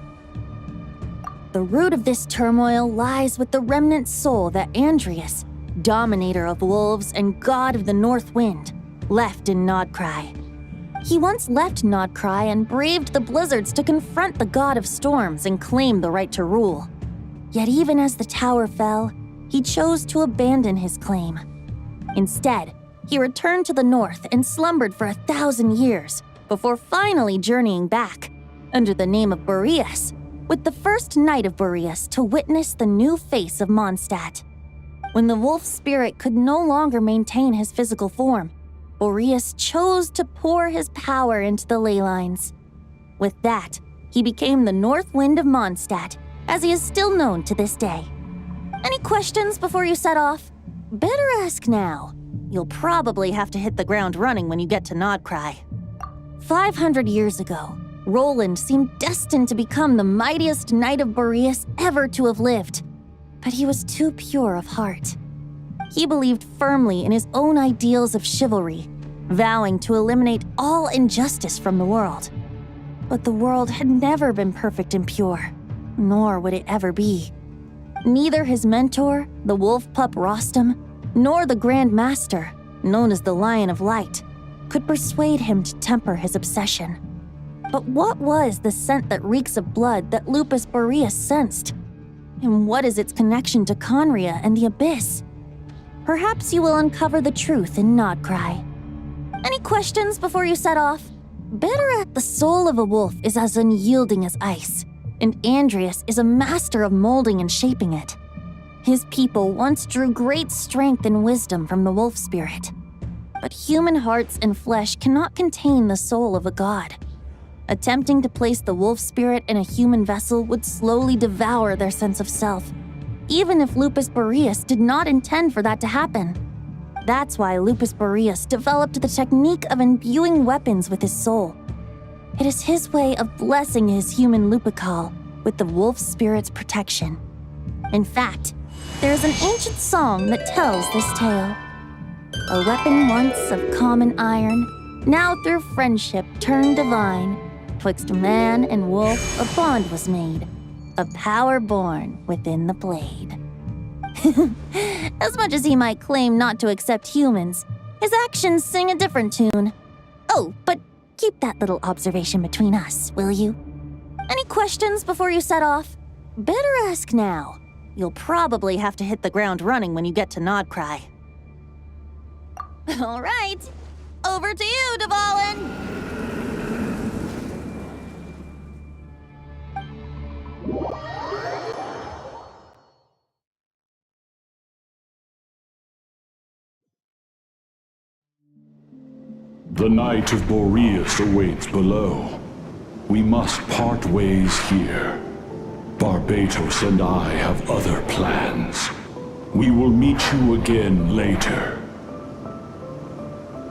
The root of this turmoil lies with the remnant soul that Andrias, dominator of wolves and god of the North Wind, left in Nodcry. He once left Nodcry and braved the blizzards to confront the god of storms and claim the right to rule. Yet even as the tower fell, he chose to abandon his claim. Instead, he returned to the north and slumbered for 1,000 years before finally journeying back, under the name of Boreas, with the first knight of Boreas to witness the new face of Mondstadt. When the wolf spirit could no longer maintain his physical form, Boreas chose to pour his power into the ley lines. With that, he became the North Wind of Mondstadt, as he is still known to this day. Any questions before you set off? Better ask now. You'll probably have to hit the ground running when you get to Nodcry. 500 years ago, Roland seemed destined to become the mightiest knight of Boreas ever to have lived. But he was too pure of heart. He believed firmly in his own ideals of chivalry, vowing to eliminate all injustice from the world. But the world had never been perfect and pure, nor would it ever be. Neither his mentor, the wolf pup Rostam, nor the Grand Master, known as the Lion of Light, could persuade him to temper his obsession. But what was the scent that reeks of blood that Lupus Boreas sensed? And what is its connection to Conria and the Abyss? Perhaps you will uncover the truth in Nodcry. Any questions before you set off? The soul of a wolf is as unyielding as ice, and Andrias is a master of molding and shaping it. His people once drew great strength and wisdom from the wolf spirit. But human hearts and flesh cannot contain the soul of a god. Attempting to place the wolf spirit in a human vessel would slowly devour their sense of self, even if Lupus Boreas did not intend for that to happen. That's why Lupus Boreas developed the technique of imbuing weapons with his soul. It is his way of blessing his human Lupakal with the wolf spirit's protection. In fact, there is an ancient song that tells this tale. A weapon once of common iron, now through friendship turned divine. Twixt man and wolf a bond was made, a power born within the blade. As much as he might claim not to accept humans, his actions sing a different tune. Oh, but keep that little observation between us, will you? Any questions before you set off? Better ask now. You'll probably have to hit the ground running when you get to Nodcry. All right, over to you, Dvalin! The Knight of Boreas awaits below. We must part ways here. Barbatos and I have other plans. We will meet you again later.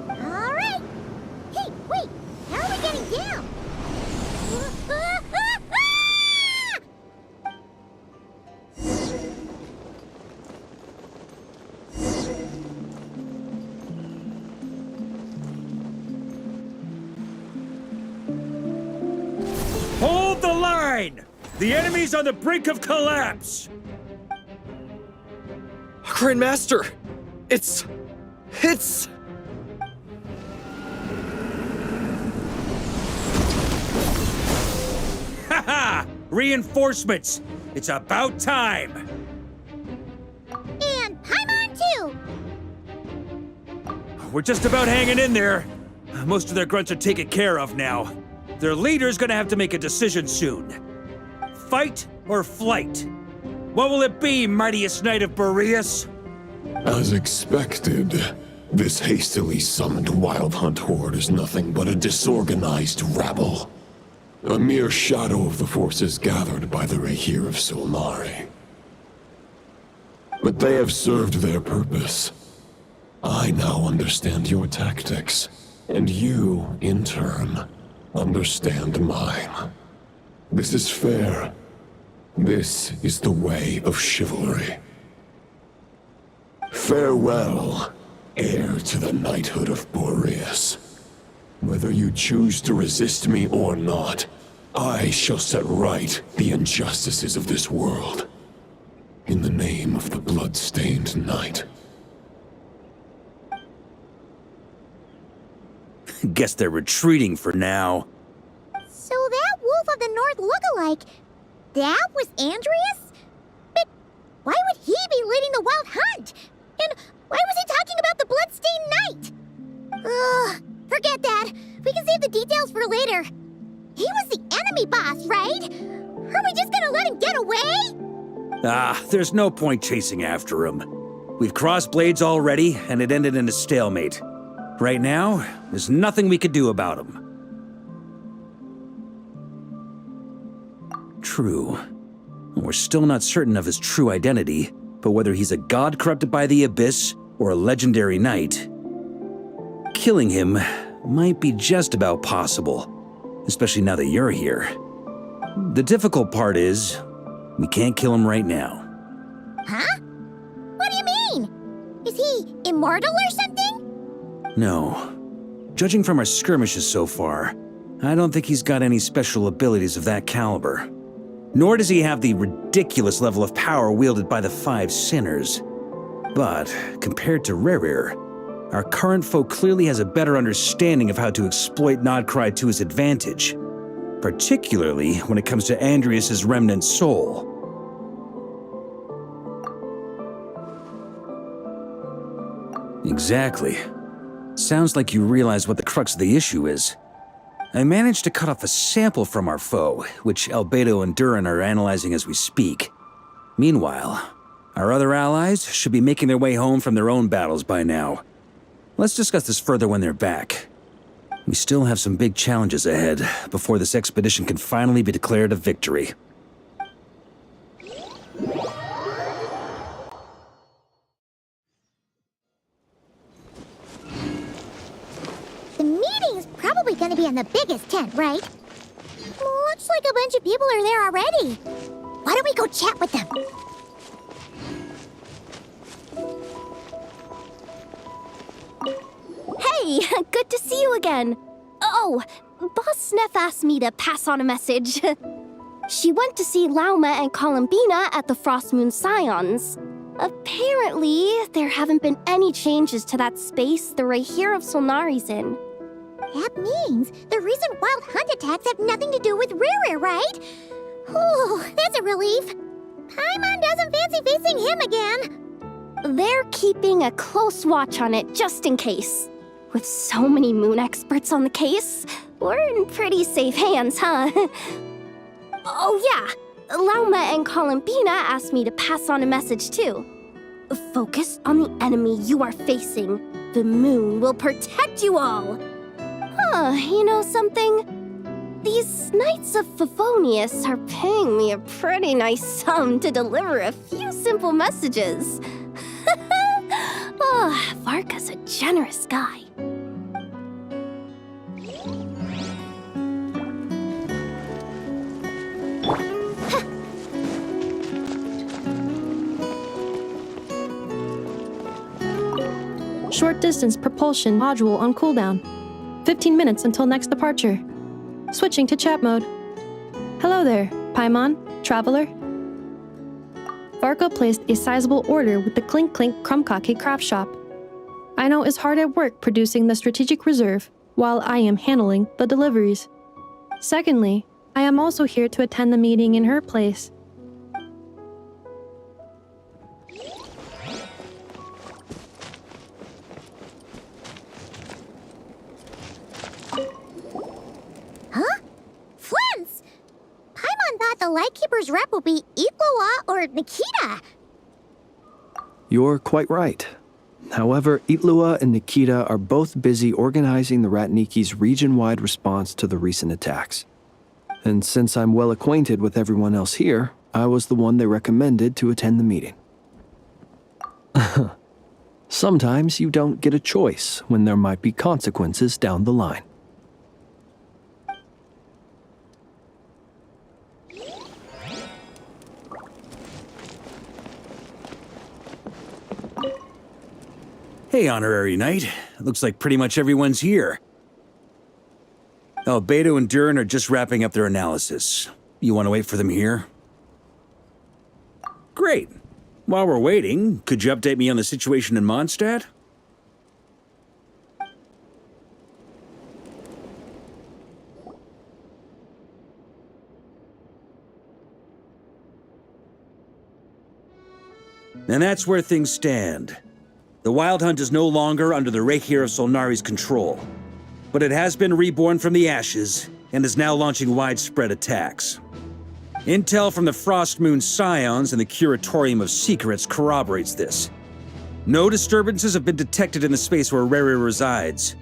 All right. Hey, wait. How are we down. Hold the line! The enemy's on the brink of collapse! Grandmaster! It's... Haha! Reinforcements! It's about time! And Paimon too! We're just about hanging in there. Most of their grunts are taken care of now. Their leader's gonna have to make a decision soon. Fight or flight? What will it be, mightiest knight of Boreas? As expected, this hastily summoned Wild Hunt horde is nothing but a disorganized rabble. A mere shadow of the forces gathered by the Rahir of Solnari. But they have served their purpose. I now understand your tactics, and you, in turn, understand mine. This is fair. This is the way of chivalry. Farewell, heir to the knighthood of Boreas. Whether you choose to resist me or not, I shall set right the injustices of this world. In the name of the blood-stained knight. Guess they're retreating for now. So that Wolf of the North look-alike, that was Andreas? But why would he be leading the Wild Hunt? And why was he talking about the Bloodstained Knight? Ugh, forget that. We can save the details for later. He was the enemy boss, right? Are we just gonna let him get away? There's no point chasing after him. We've crossed blades already, and it ended in a stalemate. Right now, there's nothing we could do about him. True. We're still not certain of his true identity, but whether he's a god corrupted by the Abyss or a legendary knight, killing him might be just about possible, especially now that you're here. The difficult part is, we can't kill him right now. Huh? What do you mean? Is he immortal or something? No. Judging from our skirmishes so far, I don't think he's got any special abilities of that caliber. Nor does he have the ridiculous level of power wielded by the Five Sinners. But, compared to Rerir, our current foe clearly has a better understanding of how to exploit Nodcry to his advantage, particularly when it comes to Andreas' remnant soul. Exactly. Sounds like you realize what the crux of the issue is. I managed to cut off a sample from our foe, which Albedo and Durin are analyzing as we speak. Meanwhile, our other allies should be making their way home from their own battles by now. Let's discuss this further when they're back. We still have some big challenges ahead before this expedition can finally be declared a victory. The meeting's probably gonna be in the biggest tent, right? Looks like a bunch of people are there already. Why don't we go chat with them? Hey, good to see you again. Oh, Boss Sneff asked me to pass on a message. She went to see Lauma and Columbina at the Frost Moon Scions. Apparently, there haven't been any changes to that space the Rahir of Solnari's in. That means the recent Wild Hunt attacks have nothing to do with Rerir, right? Oh, that's a relief. Paimon doesn't fancy facing him again. They're keeping a close watch on it just in case. With so many moon experts on the case, we're in pretty safe hands, huh? Oh yeah, Lauma and Columbina asked me to pass on a message too. Focus on the enemy you are facing. The moon will protect you all. Huh, you know something? These Knights of Favonius are paying me a pretty nice sum to deliver a few simple messages. Oh, Varka's a generous guy. Short distance propulsion module on cooldown. 15 minutes until next departure. Switching to chat mode. Hello there, Paimon, traveler. Varka placed a sizable order with the Clink Clink Krumkake craft shop. Aino is hard at work producing the strategic reserve, while I am handling the deliveries. Secondly, I am also here to attend the meeting in her place. Huh? Flens! Paimon thought the Lightkeeper's rep would be Lait-la or Nikita. You're quite right. However, Lait-la and Nikita are both busy organizing the Ratniki's region-wide response to the recent attacks. And since I'm well acquainted with everyone else here, I was the one they recommended to attend the meeting. Sometimes you don't get a choice when there might be consequences down the line. Hey, Honorary Knight. Looks like pretty much everyone's here. Oh, Beto and Durin are just wrapping up their analysis. You want to wait for them here? Great. While we're waiting, could you update me on the situation in Mondstadt? And that's where things stand. The Wild Hunt is no longer under the Rahier of Solnari's control, but it has been reborn from the ashes and is now launching widespread attacks. Intel from the Frostmoon Scions and the Curatorium of Secrets corroborates this. No disturbances have been detected in the space where Rere resides.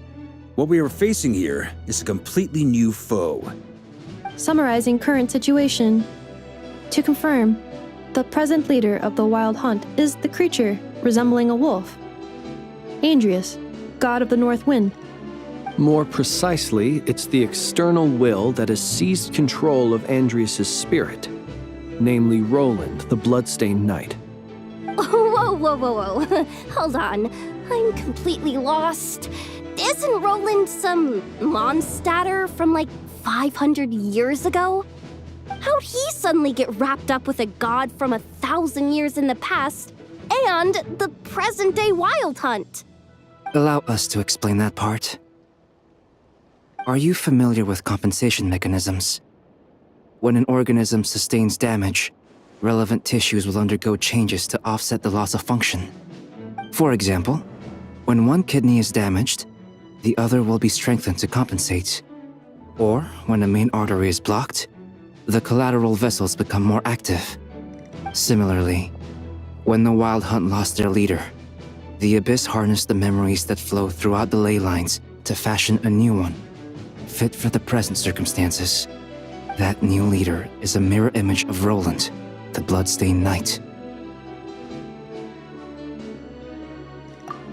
What we are facing here is a completely new foe. Summarizing current situation. To confirm, the present leader of the Wild Hunt is the creature resembling a wolf. Andrius, god of the North Wind. More precisely, it's the external will that has seized control of Andrius' spirit, namely Roland, the Bloodstained Knight. Whoa, whoa, whoa, whoa. Hold on. I'm completely lost. Isn't Roland some Mondstadter from like 500 years ago? How'd he suddenly get wrapped up with a god from 1,000 years in the past and the present-day Wild Hunt? Allow us to explain that part. Are you familiar with compensation mechanisms? When an organism sustains damage, relevant tissues will undergo changes to offset the loss of function. For example, when one kidney is damaged, the other will be strengthened to compensate. Or, when a main artery is blocked, the collateral vessels become more active. Similarly, when the Wild Hunt lost their leader, the Abyss harnessed the memories that flow throughout the ley lines to fashion a new one, fit for the present circumstances. That new leader is a mirror image of Roland, the Bloodstained Knight.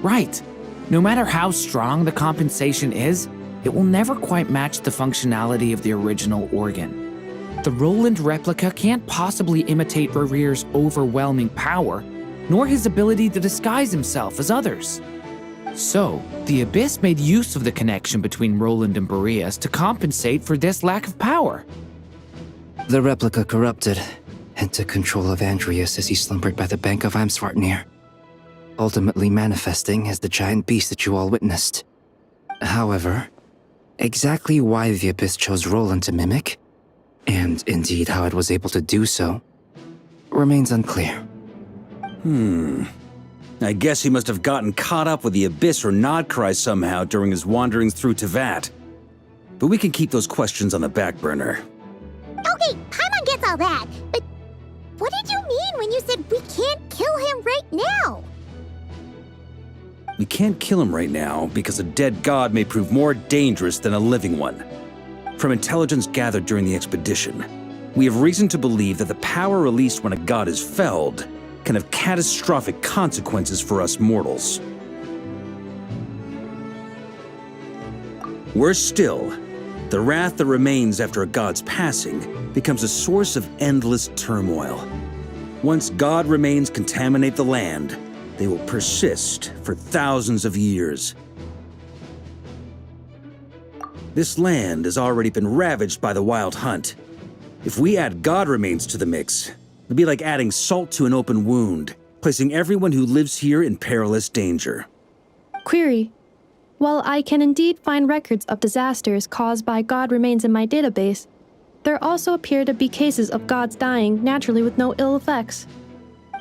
Right. No matter how strong the compensation is, it will never quite match the functionality of the original organ. The Roland replica can't possibly imitate Rarier's overwhelming power, nor his ability to disguise himself as others. So, the Abyss made use of the connection between Roland and Boreas to compensate for this lack of power. The replica corrupted and took control of Andrius as he slumbered by the bank of Amsvartnir, ultimately manifesting as the giant beast that you all witnessed. However, exactly why the Abyss chose Roland to mimic, and indeed how it was able to do so, remains unclear. I guess he must have gotten caught up with the Abyss or Nodcry somehow during his wanderings through Tevat. But we can keep those questions on the back burner. Okay, Paimon gets all that, but what did you mean when you said we can't kill him right now? We can't kill him right now because a dead god may prove more dangerous than a living one. From intelligence gathered during the expedition, we have reason to believe that the power released when a god is felled can have catastrophic consequences for us mortals. Worse still, the wrath that remains after a god's passing becomes a source of endless turmoil. Once god remains contaminate the land, they will persist for thousands of years. This land has already been ravaged by the Wild Hunt. If we add god remains to the mix, it'd be like adding salt to an open wound, placing everyone who lives here in perilous danger. Query. While I can indeed find records of disasters caused by god remains in my database, there also appear to be cases of gods dying naturally with no ill effects.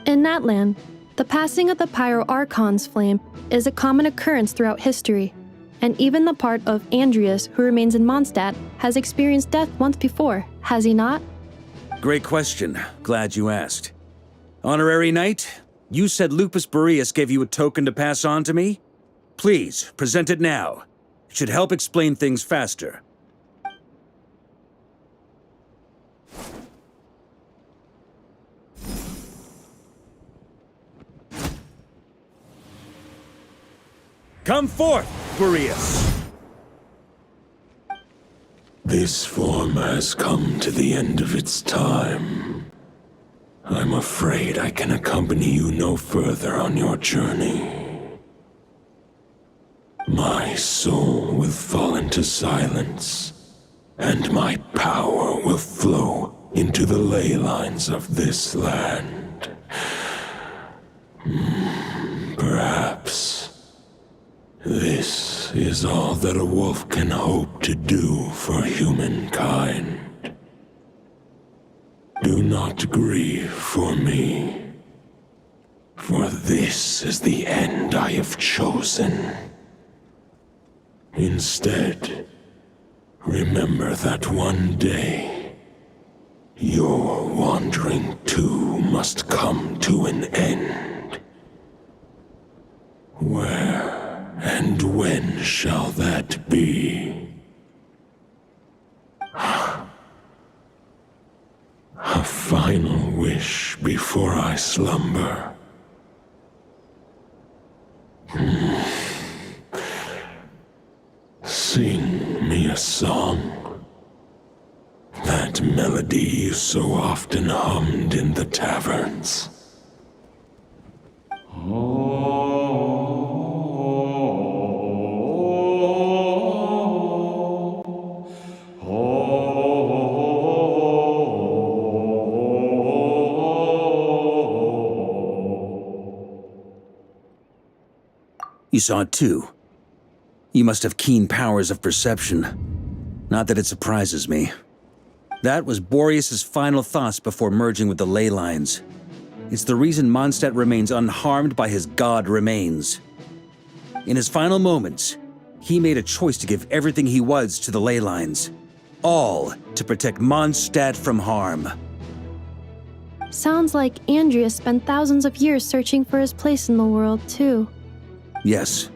In that land, the passing of the Pyro-Archon's flame is a common occurrence throughout history, and even the part of Andreas who remains in Mondstadt has experienced death once before, has he not? Great question. Glad you asked. Honorary Knight, you said Lupus Boreas gave you a token to pass on to me? Please, present it now. It should help explain things faster. Come forth, Boreas! This form has come to the end of its time. I'm afraid I can accompany you no further on your journey. My soul will fall into silence, and my power will flow into the ley lines of this land. Perhaps this is all that a wolf can hope to do for humankind. Do not grieve for me, for this is the end I have chosen. Instead, remember that one day, your wandering too must come to an end. Where and when shall that be? A final wish before I slumber. Sing me a song. That melody you so often hummed in the taverns. You saw it too. You must have keen powers of perception. Not that it surprises me. That was Boreas' final thoughts before merging with the ley lines. It's the reason Mondstadt remains unharmed by his god remains. In his final moments, he made a choice to give everything he was to the ley lines. All to protect Mondstadt from harm. Sounds like Andreas spent thousands of years searching for his place in the world, too. Yes.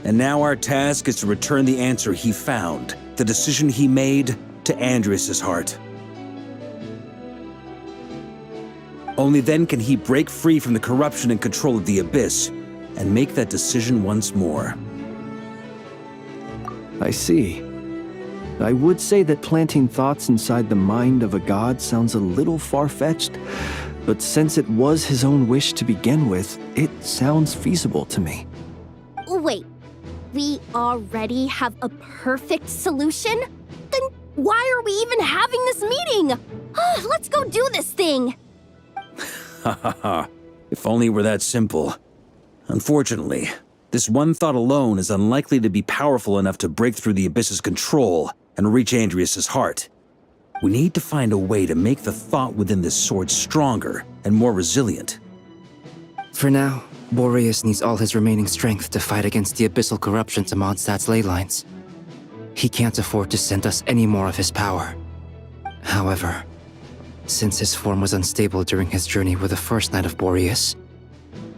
And now our task is to return the answer he found, the decision he made, to Andreas' heart. Only then can he break free from the corruption and control of the Abyss, and make that decision once more. I see. I would say that planting thoughts inside the mind of a god sounds a little far-fetched, but since it was his own wish to begin with, it sounds feasible to me. Wait, we already have a perfect solution? Then why are we even having this meeting? Let's go do this thing! Ha ha ha. If only it were that simple. Unfortunately, this one thought alone is unlikely to be powerful enough to break through the Abyss's control and reach Andreas' heart. We need to find a way to make the thought within this sword stronger and more resilient. For now, Boreas needs all his remaining strength to fight against the abyssal corruption to Mondstadt's ley lines. He can't afford to send us any more of his power. However, since his form was unstable during his journey with the first Knight of Boreas,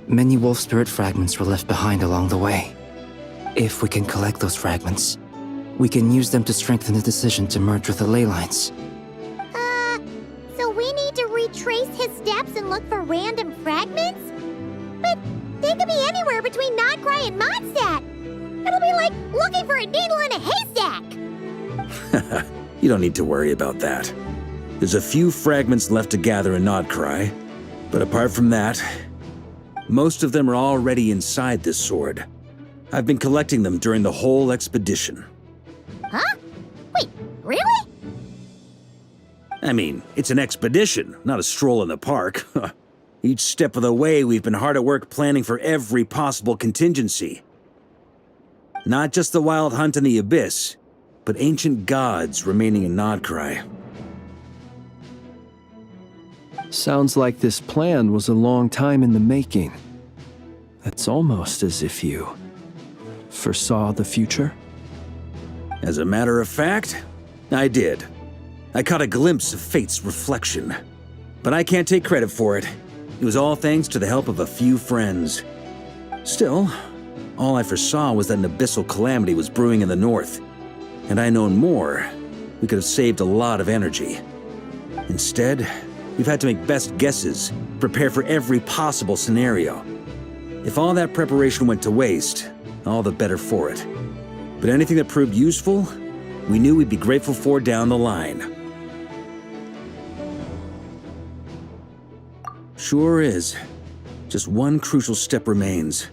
many wolf spirit fragments were left behind along the way. If we can collect those fragments, we can use them to strengthen the decision to merge with the ley lines. So we need to retrace his steps and look for random fragments? But they could be anywhere between Nodcry and Mondstadt. It'll be like looking for a needle in a haystack. You don't need to worry about that. There's a few fragments left to gather in Nodcry, but apart from that, Most of them are already inside this sword. I've been collecting them during the whole expedition. Huh? Wait, really? I mean, it's an expedition, not a stroll in the park. Each step of the way, we've been hard at work planning for every possible contingency. Not just the wild hunt in the abyss, but ancient gods remaining in Nodcry. Sounds like this plan was a long time in the making. It's almost as if you foresaw the future. As a matter of fact, I did. I caught a glimpse of fate's reflection. But I can't take credit for it. It was all thanks to the help of a few friends. Still, all I foresaw was that an abyssal calamity was brewing in the north. Had I known more, we could have saved a lot of energy. Instead, we've had to make best guesses, prepare for every possible scenario. If all that preparation went to waste, all the better for it. But anything that proved useful, we knew we'd be grateful for down the line. Sure is. Just one crucial step remains.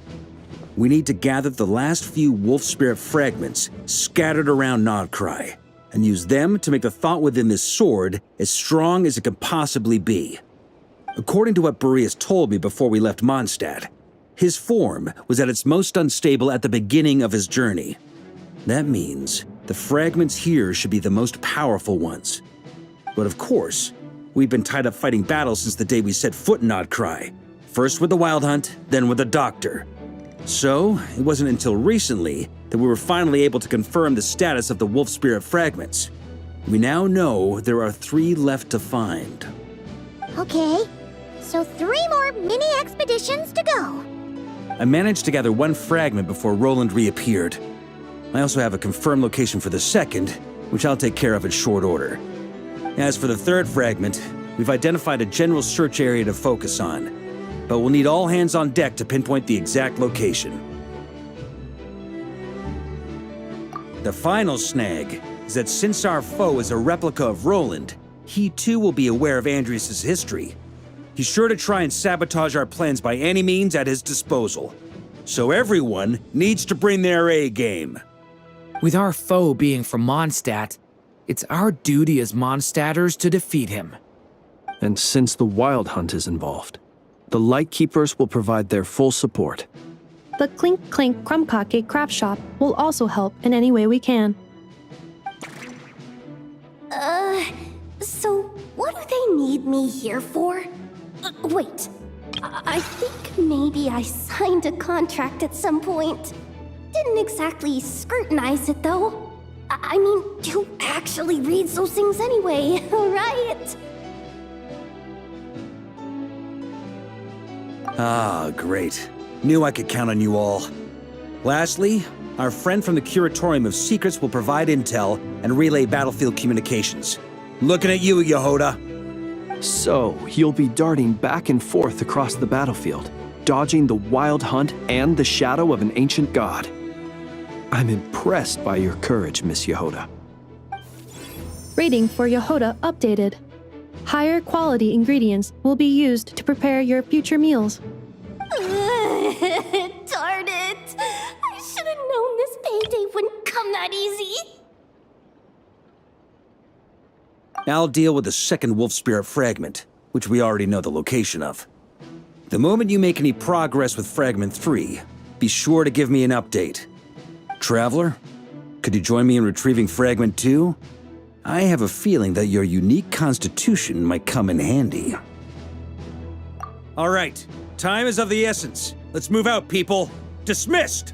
We need to gather the last few wolf spirit fragments scattered around Nodcry, and use them to make the thought within this sword as strong as it can possibly be. According to what Boreas told me before we left Mondstadt, his form was at its most unstable at the beginning of his journey. That means the fragments here should be the most powerful ones. But of course, we've been tied up fighting battles since the day we set foot in Nodcry. First with the Wild Hunt, then with the Doctor. So, it wasn't until recently that we were finally able to confirm the status of the Wolf Spirit fragments. We now know there are 3 left to find. Okay, so 3 more mini expeditions to go. I managed to gather 1 fragment before Roland reappeared. I also have a confirmed location for the second, which I'll take care of in short order. As for the 3rd fragment, we've identified a general search area to focus on, but we'll need all hands on deck to pinpoint the exact location. The final snag is that since our foe is a replica of Roland, he too will be aware of Andrias' history. He's sure to try and sabotage our plans by any means at his disposal. So everyone needs to bring their A game. With our foe being from Mondstadt, it's our duty as Mondstadters to defeat him. And since the Wild Hunt is involved, the Lightkeepers will provide their full support. The Clink Clink Crumkake craft shop will also help in any way we can. So what do they need me here for? Wait, I think maybe I signed a contract at some point. Didn't exactly scrutinize it though. I mean, who actually reads those things anyway, right? Ah, great. Knew I could count on you all. Lastly, our friend from the Curatorium of Secrets will provide intel and relay battlefield communications. Looking at you, Yehoda. So, you'll be darting back and forth across the battlefield, dodging the Wild Hunt and the shadow of an ancient god. I'm impressed by your courage, Miss Yehoda. Rating for Yehoda updated. Higher quality ingredients will be used to prepare your future meals. Darn it! I should have known this payday wouldn't come that easy. I'll deal with the second Wolf Spirit fragment, which we already know the location of. The moment you make any progress with Fragment 3, be sure to give me an update. Traveler, could you join me in retrieving Fragment 2? I have a feeling that your unique constitution might come in handy. All right, time is of the essence. Let's move out, people. Dismissed!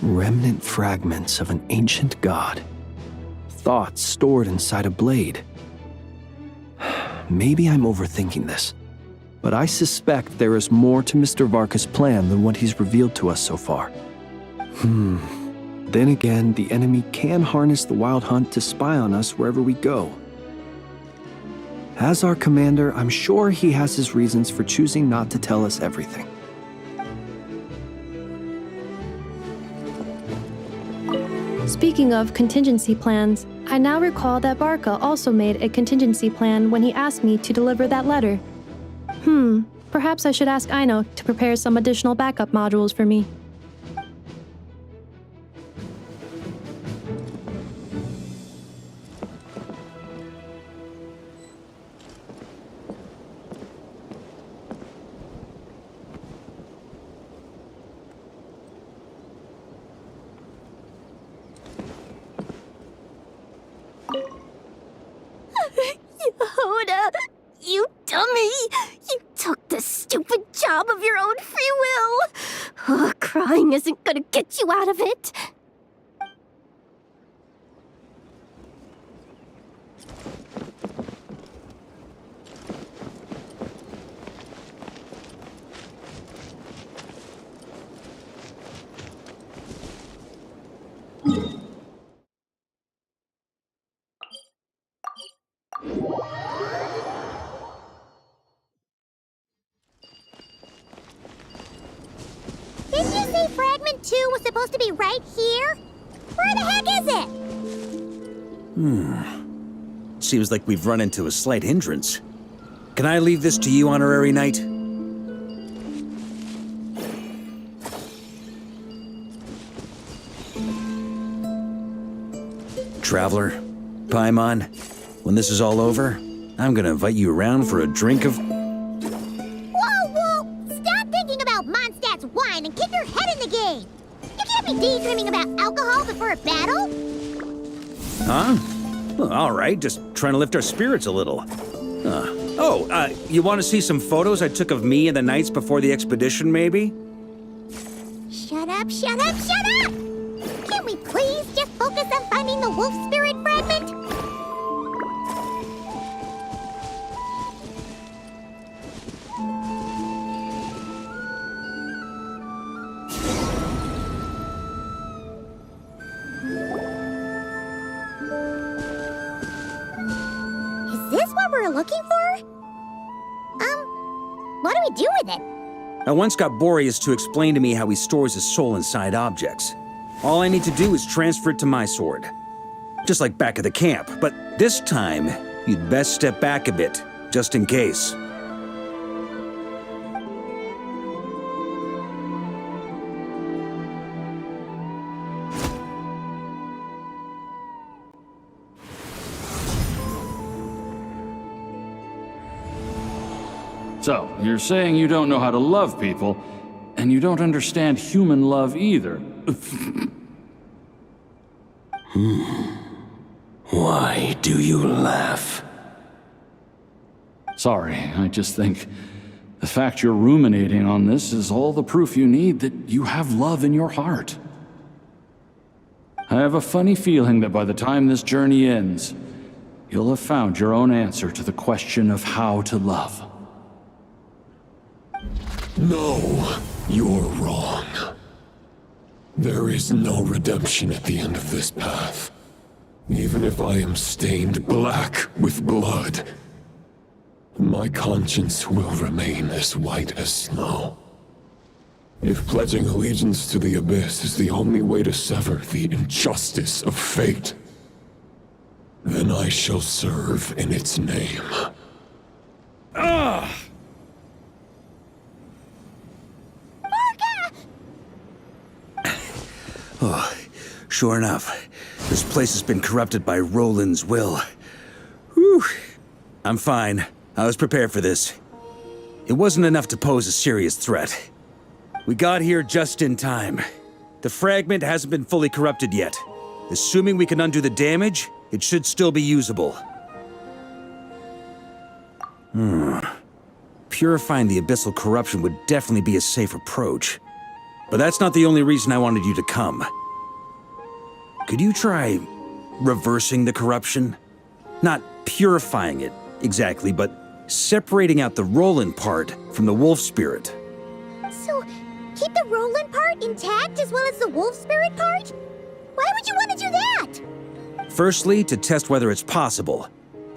Remnant fragments of an ancient god. Thoughts stored inside a blade. Maybe I'm overthinking this, but I suspect there is more to Mr. Varka's plan than what he's revealed to us so far. Then again, the enemy can harness the Wild Hunt to spy on us wherever we go. As our commander, I'm sure he has his reasons for choosing not to tell us everything. Speaking of contingency plans, I now recall that Varka also made a contingency plan when he asked me to deliver that letter. Perhaps I should ask Aino to prepare some additional backup modules for me. Yehuda, you dummy! You took the stupid job of your own free will! Crying isn't gonna get you out of it! Didn't you say Fragment 2 was supposed to be right here? Where the heck is it? Seems like we've run into a slight hindrance. Can I leave this to you, Honorary Knight? Traveler, Paimon, when this is all over, I'm gonna invite you around for a drink of... Whoa! Stop thinking about Mondstadt's wine and keep your head in the game! You can't be daydreaming about alcohol before a battle! Huh? Well, all right, just trying to lift our spirits a little. You want to see some photos I took of me and the knights before the expedition, maybe? Shut up! Can't we please just focus on finding the wolf spirit fragment? Is this what we're looking for? What do we do with it? I once got Boreas to explain to me how he stores his soul inside objects. All I need to do is transfer it to my sword. Just like back at the camp, but this time, you'd best step back a bit, just in case. So, you're saying you don't know how to love people, and you don't understand human love either. Why do you laugh? Sorry, I just think the fact you're ruminating on this is all the proof you need that you have love in your heart. I have a funny feeling that by the time this journey ends, you'll have found your own answer to the question of how to love. No, you're wrong. There is no redemption at the end of this path. Even if I am stained black with blood, my conscience will remain as white as snow. If pledging allegiance to the Abyss is the only way to sever the injustice of fate, then I shall serve in its name. Oh, sure enough, this place has been corrupted by Roland's will. Whew. I'm fine. I was prepared for this. It wasn't enough to pose a serious threat. We got here just in time. The fragment hasn't been fully corrupted yet. Assuming we can undo the damage, it should still be usable. Purifying the abyssal corruption would definitely be a safe approach. But that's not the only reason I wanted you to come. Could you try reversing the corruption? Not purifying it, exactly, but separating out the Roland part from the wolf spirit. So, keep the Roland part intact as well as the wolf spirit part? Why would you want to do that? Firstly, to test whether it's possible.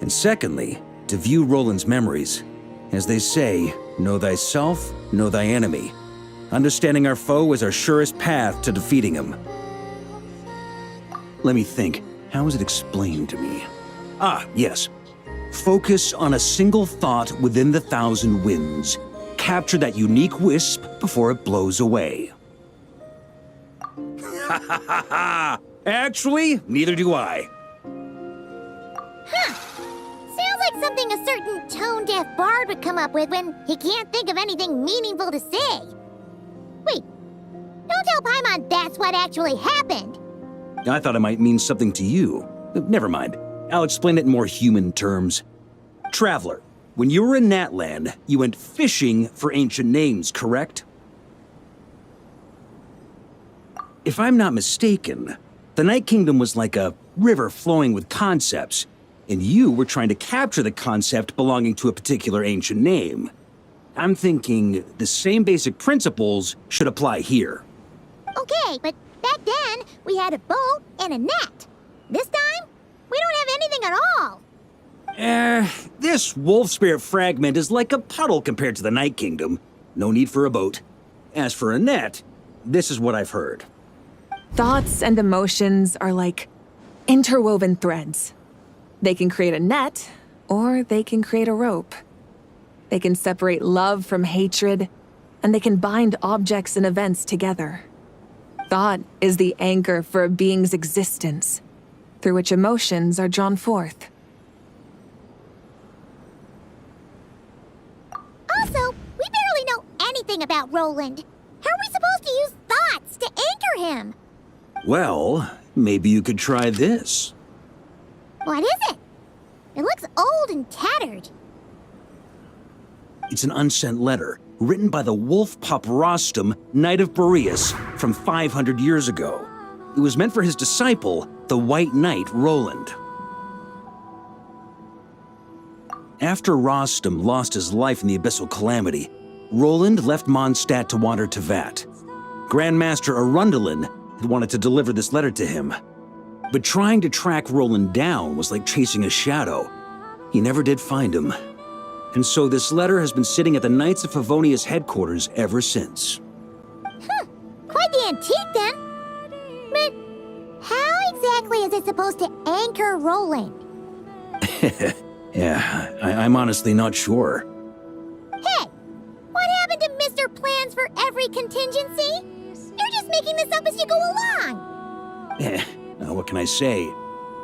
And secondly, to view Roland's memories. As they say, know thyself, know thy enemy. Understanding our foe is our surest path to defeating him. Let me think. How was it explained to me? Ah, yes. Focus on a single thought within the 1,000 winds. Capture that unique wisp before it blows away. Ha ha ha ha! Actually, neither do I. Huh. Sounds like something a certain tone-deaf bard would come up with when he can't think of anything meaningful to say. Wait, don't tell Paimon that's what actually happened. I thought it might mean something to you. Never mind. I'll explain it in more human terms. Traveler, when you were in Natland, you went fishing for ancient names, correct? If I'm not mistaken, the Night Kingdom was like a river flowing with concepts, and you were trying to capture the concept belonging to a particular ancient name. I'm thinking the same basic principles should apply here. Okay, but back then, we had a boat and a net. This time, we don't have anything at all. This wolf spirit fragment is like a puddle compared to the Night Kingdom. No need for a boat. As for a net, this is what I've heard. Thoughts and emotions are like interwoven threads. They can create a net, or they can create a rope. They can separate love from hatred, and they can bind objects and events together. Thought is the anchor for a being's existence, through which emotions are drawn forth. Also, we barely know anything about Roland. How are we supposed to use thoughts to anchor him? Well, maybe you could try this. What is it? It looks old and tattered. It's an unsent letter, written by the wolf pup Rostam, Knight of Boreas, from 500 years ago. It was meant for his disciple, the White Knight Roland. After Rostam lost his life in the Abyssal Calamity, Roland left Mondstadt to wander to Vat. Grandmaster Arundelen had wanted to deliver this letter to him. But trying to track Roland down was like chasing a shadow. He never did find him. And so this letter has been sitting at the Knights of Favonia's headquarters ever since. Quite the antique then. But how exactly is it supposed to anchor Roland? Yeah, I'm honestly not sure. Hey, what happened to Mr. Plans for every contingency? You're just making this up as you go along. What can I say?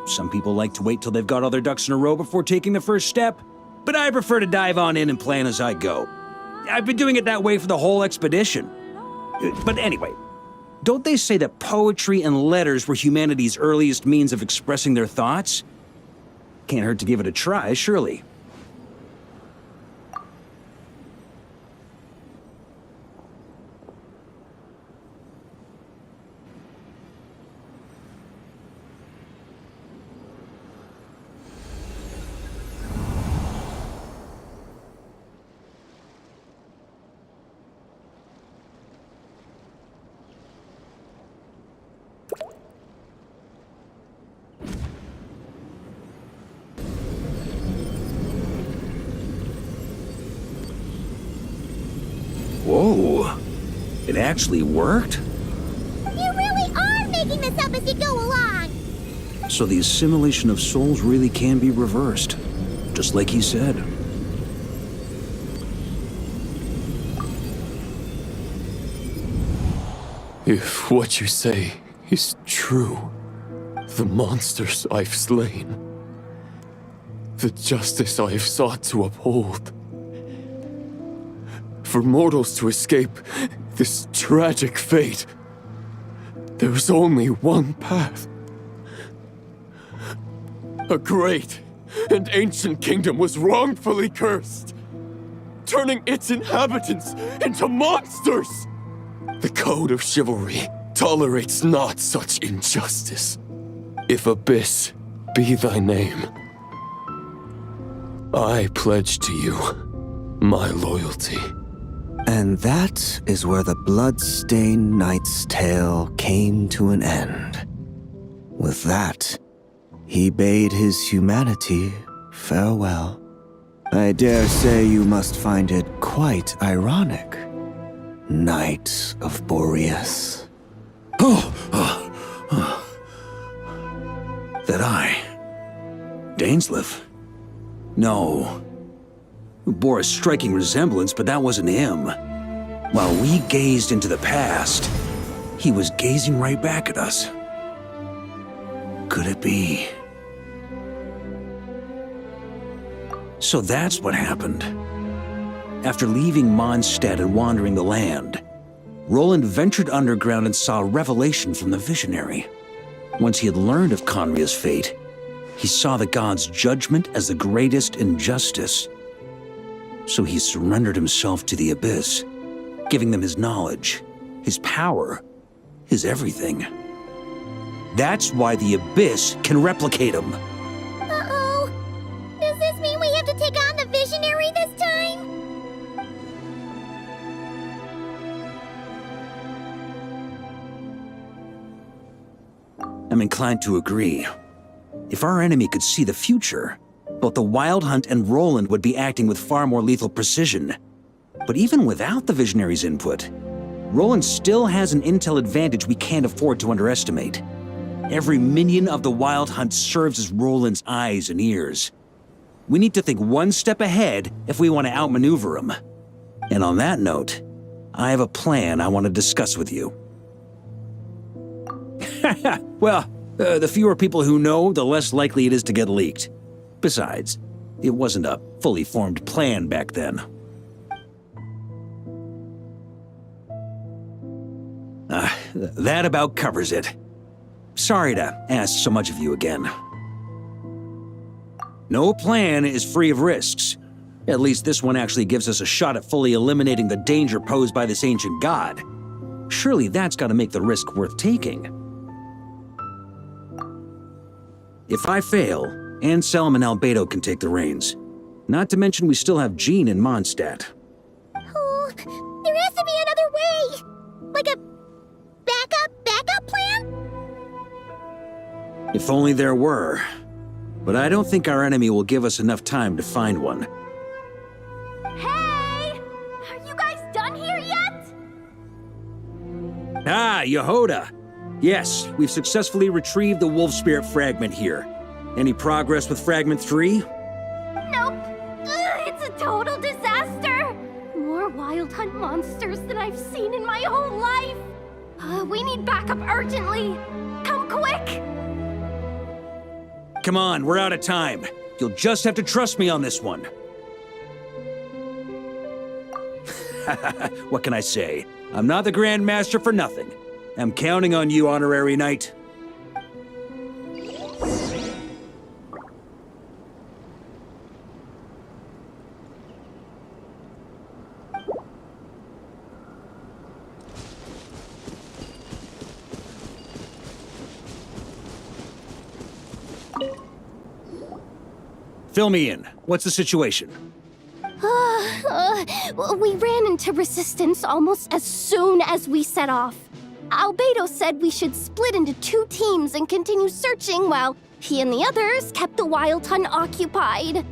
Some people like to wait till they've got all their ducks in a row before taking the first step, but I prefer to dive on in and plan as I go. I've been doing it that way for the whole expedition. But anyway, don't they say that poetry and letters were humanity's earliest means of expressing their thoughts? Can't hurt to give it a try, surely. Whoa, it actually worked? You really are making this up as you go along. So the assimilation of souls really can be reversed, just like he said. If what you say is true, the monsters I've slain, the justice I have sought to uphold, for mortals to escape this tragic fate, there's only one path. A great and ancient kingdom was wrongfully cursed, turning its inhabitants into monsters. The code of chivalry tolerates not such injustice. If Abyss be thy name, I pledge to you my loyalty. And that is where the blood-stained knight's tale came to an end. With that, he bade his humanity farewell. I dare say you must find it quite ironic, Knight of Boreas. That I? Dainsleif? No. Bore a striking resemblance, but that wasn't him. While we gazed into the past, he was gazing right back at us. Could it be? So that's what happened. After leaving Mondstadt and wandering the land, Roland ventured underground and saw a revelation from the Visionary. Once he had learned of Conria's fate, he saw the gods' judgment as the greatest injustice. So he surrendered himself to the Abyss, giving them his knowledge, his power, his everything. That's why the Abyss can replicate him. Uh-oh. Does this mean we have to take on the Visionary this time? I'm inclined to agree. If our enemy could see the future, both the Wild Hunt and Roland would be acting with far more lethal precision. But even without the Visionary's input, Roland still has an intel advantage we can't afford to underestimate. Every minion of the Wild Hunt serves as Roland's eyes and ears. We need to think one step ahead if we want to outmaneuver him. And on that note, I have a plan I want to discuss with you. Well, the fewer people who know, the less likely it is to get leaked. Besides, it wasn't a fully formed plan back then. That about covers it. Sorry to ask so much of you again. No plan is free of risks. At least this one actually gives us a shot at fully eliminating the danger posed by this ancient god. Surely that's got to make the risk worth taking. If I fail, Anselm and Albedo can take the reins. Not to mention we still have Jean in Mondstadt. Oh, there has to be another way! Like a backup plan? If only there were. But I don't think our enemy will give us enough time to find one. Hey! Are you guys done here yet? Ah, Yehoda! Yes, we've successfully retrieved the Wolf Spirit fragment here. Any progress with Fragment 3? Nope. It's a total disaster! More Wild Hunt monsters than I've seen in my whole life! We need backup urgently! Come quick! Come on, we're out of time. You'll just have to trust me on this one. What can I say? I'm not the Grand Master for nothing. I'm counting on you, Honorary Knight. Fill me in. What's the situation? We ran into resistance almost as soon as we set off. Albedo said we should split into 2 teams and continue searching while he and the others kept the Wild Hunt occupied.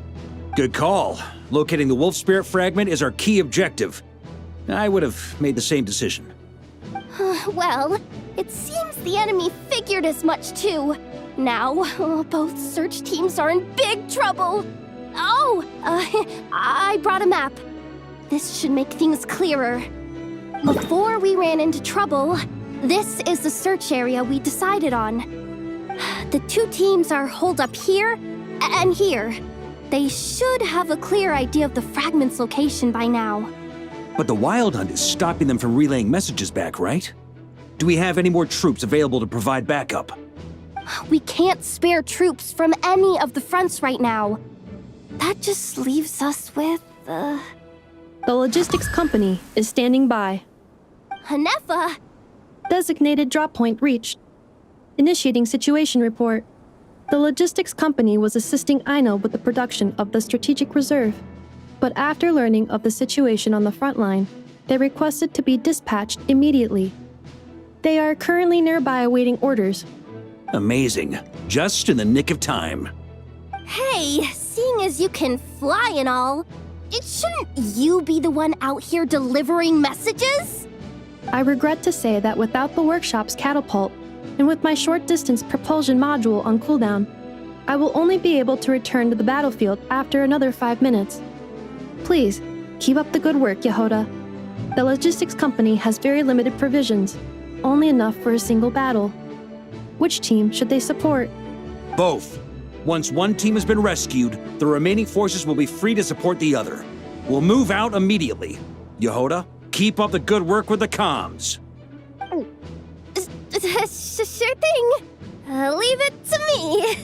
Good call. Locating the Wolf Spirit fragment is our key objective. I would have made the same decision. Well, it seems the enemy figured as much too. Now, both search teams are in big trouble. Oh, I brought a map. This should make things clearer. Before we ran into trouble, this is the search area we decided on. The 2 teams are holed up here and here. They should have a clear idea of the fragment's location by now. But the Wild Hunt is stopping them from relaying messages back, right? Do we have any more troops available to provide backup? We can't spare troops from any of the fronts right now. That just leaves us with, The logistics company is standing by. Hanefa! Designated drop point reached. Initiating situation report. The logistics company was assisting Aino with the production of the strategic reserve. But after learning of the situation on the front line, they requested to be dispatched immediately. They are currently nearby awaiting orders. Amazing. Just in the nick of time. Hey, seeing as you can fly and all, shouldn't you be the one out here delivering messages? I regret to say that without the workshop's catapult, and with my short-distance propulsion module on cooldown, I will only be able to return to the battlefield after another 5 minutes. Please, keep up the good work, Yehoda. The logistics company has very limited provisions, only enough for a single battle. Which team should they support? Both. Once one team has been rescued, the remaining forces will be free to support the other. We'll move out immediately. Yehoda, keep up the good work with the comms. Sure thing. Leave it to me.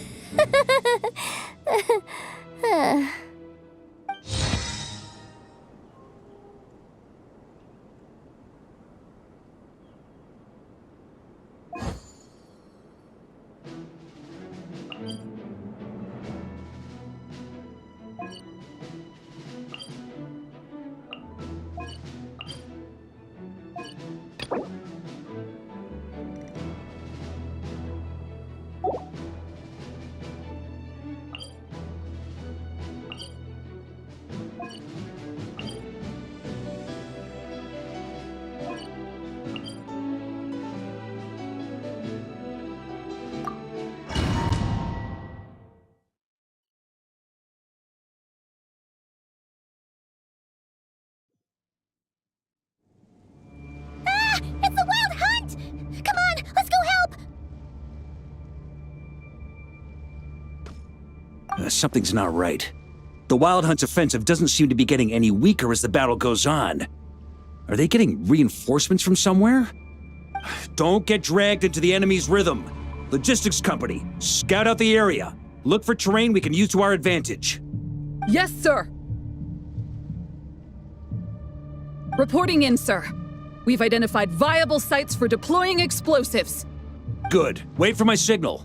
It's the Wild Hunt! Come on, let's go help! Something's not right. The Wild Hunt's offensive doesn't seem to be getting any weaker as the battle goes on. Are they getting reinforcements from somewhere? Don't get dragged into the enemy's rhythm. Logistics company, scout out the area. Look for terrain we can use to our advantage. Yes, sir. Reporting in, sir. We've identified viable sites for deploying explosives. Good. Wait for my signal.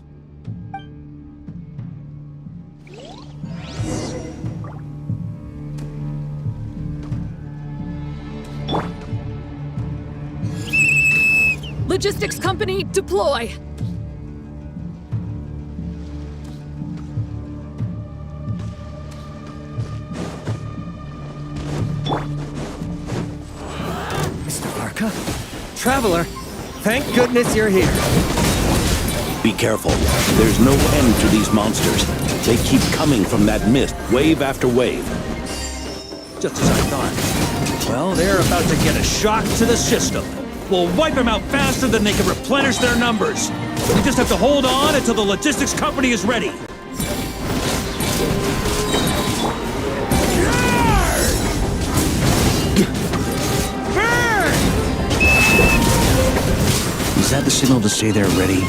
Logistics company, deploy! Mr. Varka? Traveler, thank goodness you're here. Be careful. There's no end to these monsters. They keep coming from that mist, wave after wave. Just as I thought. Well, they're about to get a shock to the system. We'll wipe them out faster than they can replenish their numbers. We just have to hold on until the logistics company is ready. Is that the signal to say they're ready?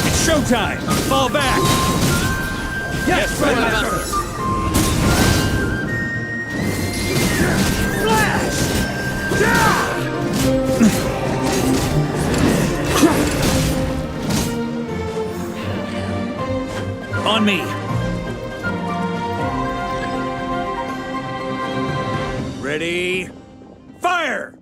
It's showtime! Fall back! Yes, Master! On me! Ready? Fire!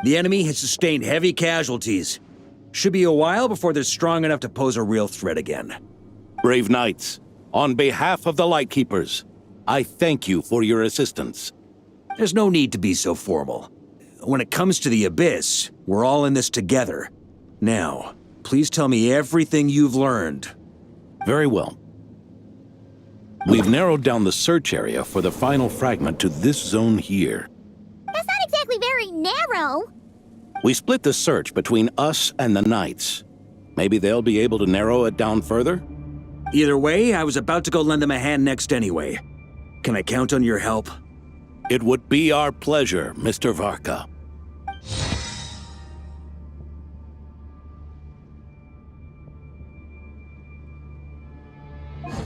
The enemy has sustained heavy casualties. Should be a while before they're strong enough to pose a real threat again. Brave knights, on behalf of the Lightkeepers, I thank you for your assistance. There's no need to be so formal. When it comes to the Abyss, we're all in this together. Now, please tell me everything you've learned. Very well. We've narrowed down the search area for the final fragment to this zone here. That's not exactly very narrow. We split the search between us and the Knights. Maybe they'll be able to narrow it down further? Either way, I was about to go lend them a hand next anyway. Can I count on your help? It would be our pleasure, Mr. Varka.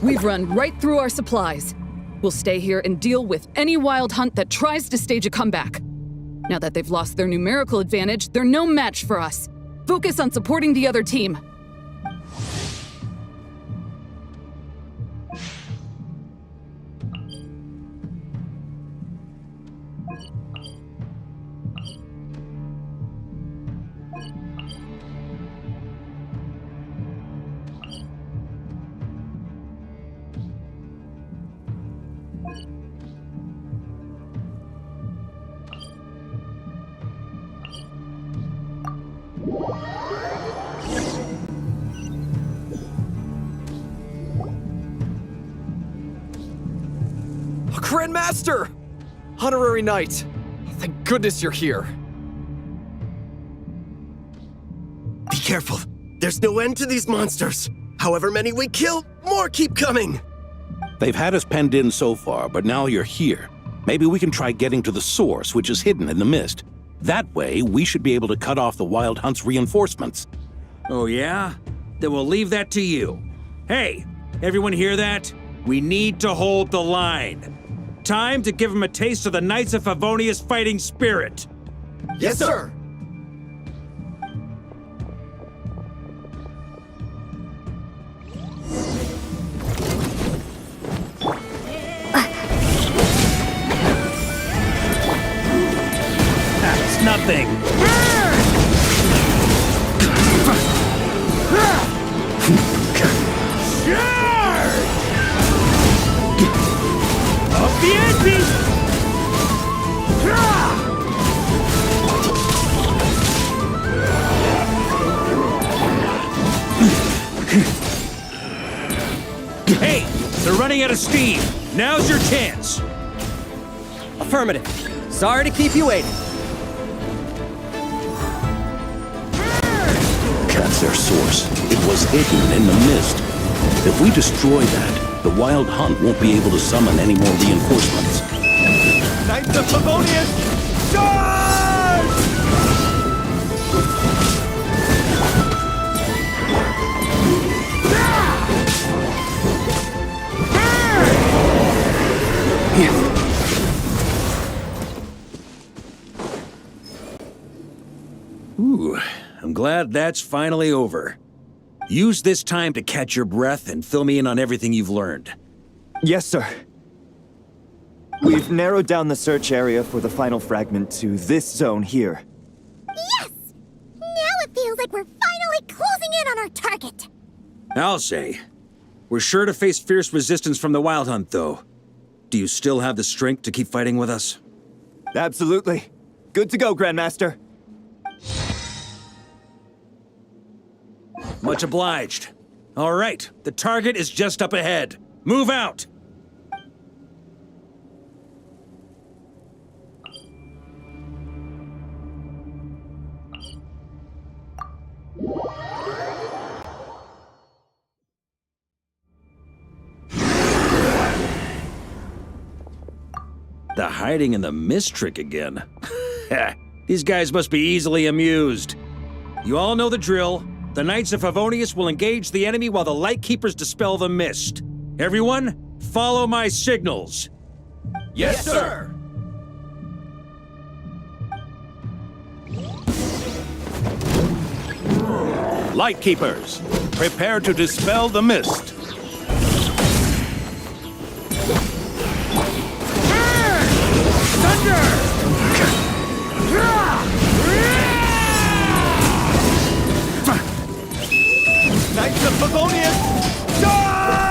We've run right through our supplies. We'll stay here and deal with any Wild Hunt that tries to stage a comeback. Now that they've lost their numerical advantage, they're no match for us. Focus on supporting the other team. Grandmaster! Honorary Knight! Thank goodness you're here. Be careful. There's no end to these monsters. However many we kill, more keep coming. They've had us penned in so far, but now you're here. Maybe we can try getting to the source, which is hidden in the mist. That way, we should be able to cut off the Wild Hunt's reinforcements. Oh, yeah? Then we'll leave that to you. Hey, everyone hear that? We need to hold the line. Time to give them a taste of the Knights of Favonius' fighting spirit. Yes, sir! That's nothing. Up the ante! Hey, they're running out of steam. Now's your chance. Affirmative. Sorry to keep you waiting. That's their source. It was hidden in the mist. If we destroy that, the Wild Hunt won't be able to summon any more reinforcements. Knights of Favonius, charge! Ooh, I'm glad that's finally over. Use this time to catch your breath and fill me in on everything you've learned. Yes, sir. We've narrowed down the search area for the final fragment to this zone here. Yes! Now it feels like we're finally closing in on our target. I'll say. We're sure to face fierce resistance from the Wild Hunt, though. Do you still have the strength to keep fighting with us? Absolutely. Good to go, Grandmaster. Much obliged. All right, the target is just up ahead. Move out! The hiding in the mist trick again. These guys must be easily amused. You all know the drill. The Knights of Favonius will engage the enemy while the Lightkeepers dispel the mist. Everyone, follow my signals. Yes, sir! Lightkeepers, prepare to dispel the mist. Knights of Favonius, charge!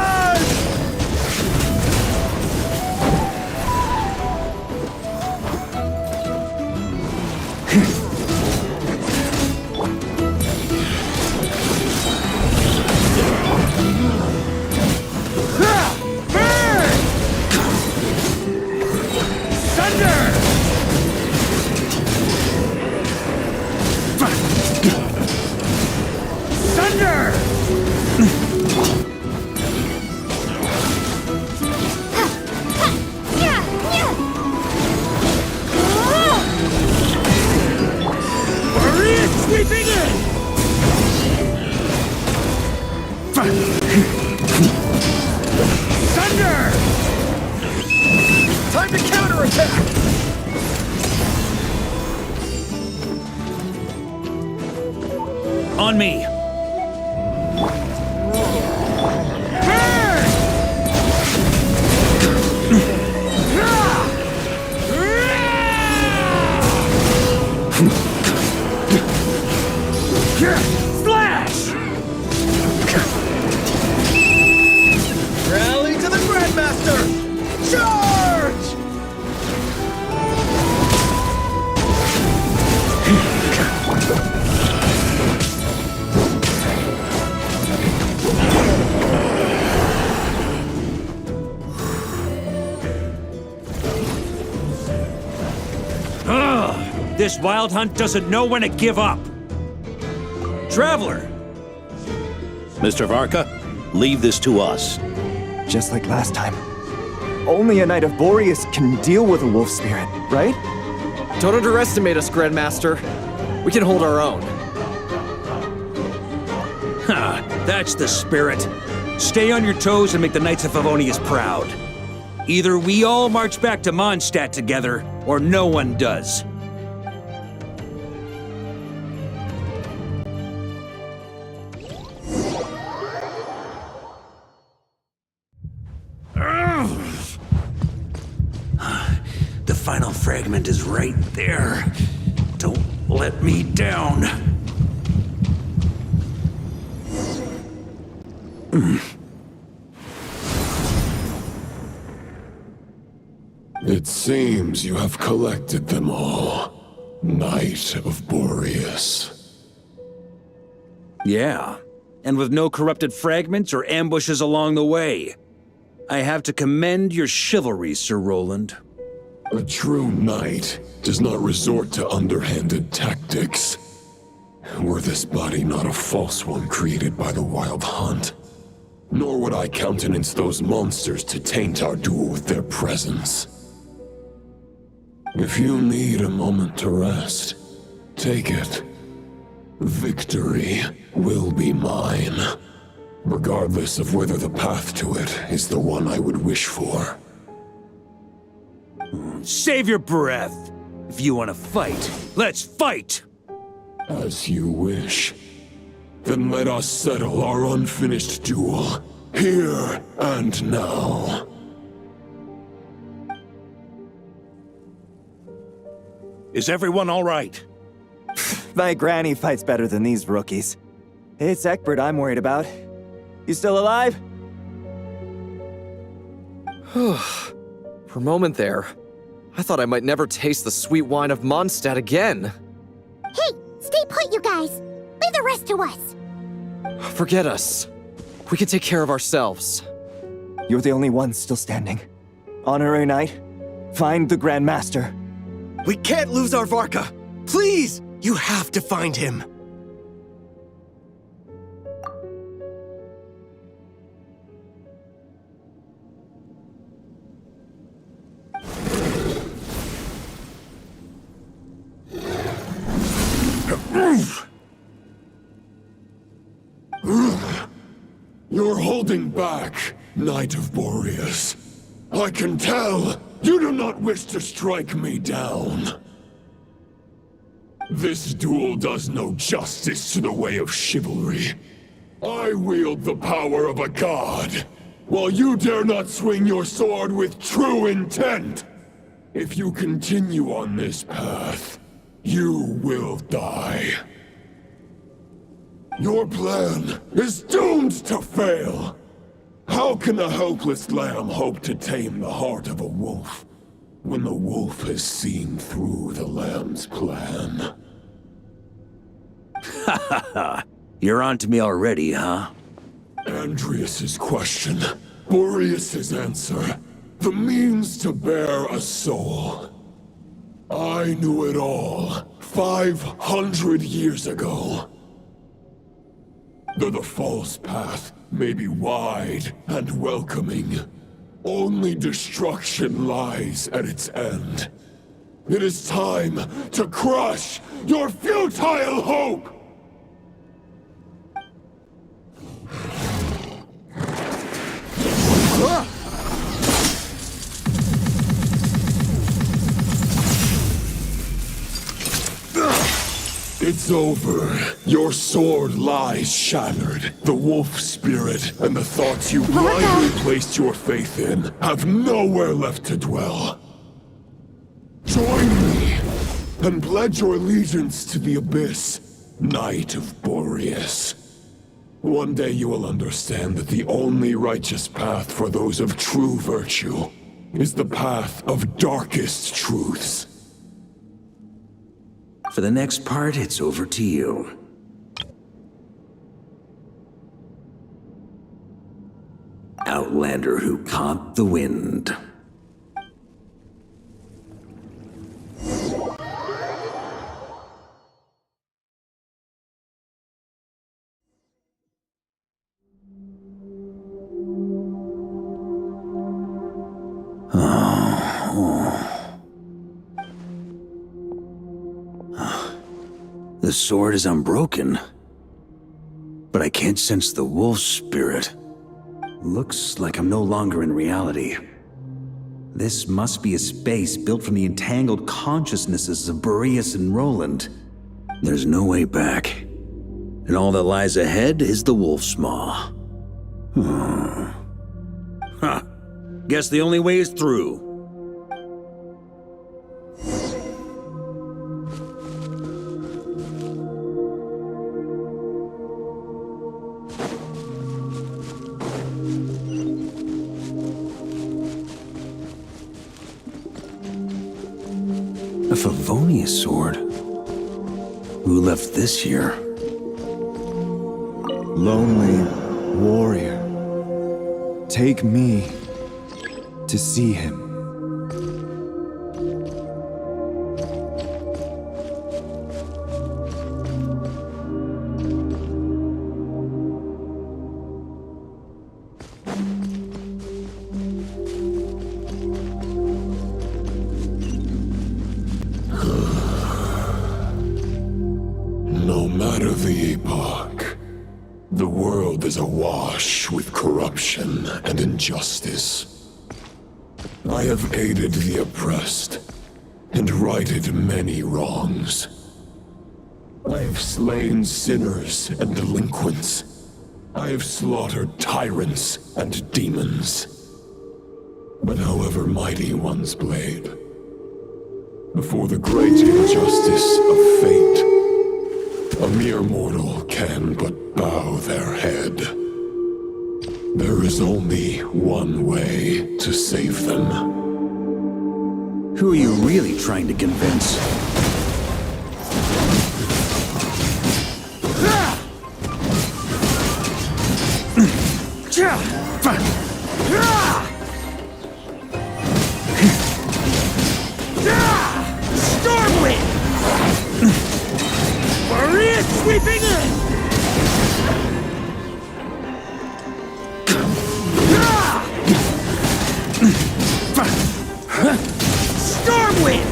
Time to counterattack! On me. Slash! Rally to the Grandmaster! Charge! This wild hunt doesn't know when to give up. Traveler! Mr. Varka, leave this to us. Just like last time. Only a Knight of Boreas can deal with a wolf spirit, right? Don't underestimate us, Grandmaster. We can hold our own. Ha! That's the spirit. Stay on your toes and make the Knights of Favonius proud. Either we all march back to Mondstadt together, or no one does. The final fragment is right there. Don't let me down. It seems you have collected them all, Knight of Boreas. Yeah, and with no corrupted fragments or ambushes along the way. I have to commend your chivalry, Sir Roland. A true knight does not resort to underhanded tactics. Were this body not a false one created by the Wild Hunt, nor would I countenance those monsters to taint our duel with their presence. If you need a moment to rest, take it. Victory will be mine, regardless of whether the path to it is the one I would wish for. Save your breath. If you want to fight, let's fight! As you wish. Then let us settle our unfinished duel, here and now. Is everyone all right? My granny fights better than these rookies. It's Egbert I'm worried about. You still alive? For a moment there, I thought I might never taste the sweet wine of Mondstadt again. Hey, stay put, you guys. Leave the rest to us. Forget us. We can take care of ourselves. You're the only one still standing. Honorary Knight, find the Grand Master. We can't lose our Varka! Please! You have to find him! You're holding back, Knight of Boreas. I can tell you do not wish to strike me down. This duel does no justice to the way of chivalry. I wield the power of a god, while you dare not swing your sword with true intent. If you continue on this path, you will die. Your plan is doomed to fail. How can a helpless lamb hope to tame the heart of a wolf, when the wolf has seen through the lamb's plan? Ha ha ha! You're on to me already, huh? Andreas's question, Boreas's answer, the means to bear a soul. I knew it all 500 years ago. Though the false path may be wide and welcoming, only destruction lies at its end. It is time to crush your futile hope! It's over. Your sword lies shattered. The wolf spirit and the thoughts you blindly placed your faith in have nowhere left to dwell. Join me and pledge your allegiance to the abyss, Knight of Boreas. One day you will understand that the only righteous path for those of true virtue is the path of darkest truths. For the next part, it's over to you. Outlander who caught the wind. The sword is unbroken, but I can't sense the wolf spirit. Looks like I'm no longer in reality. This must be a space built from the entangled consciousnesses of Boreas and Roland. There's no way back. And all that lies ahead is the wolf's maw. Huh. Guess the only way is through. A Favonius sword? Who left this here? Lonely warrior, take me to see him. No matter the epoch, the world is awash with corruption and injustice. I have aided the oppressed and righted many wrongs. I have slain sinners and delinquents. I have slaughtered tyrants and demons. But however mighty one's blade, before the great injustice of fate, a mere mortal can but bow their head. There is only one way to save them. Who are you really trying to convince? Stormwind! Maria sweeping in! Stormwind!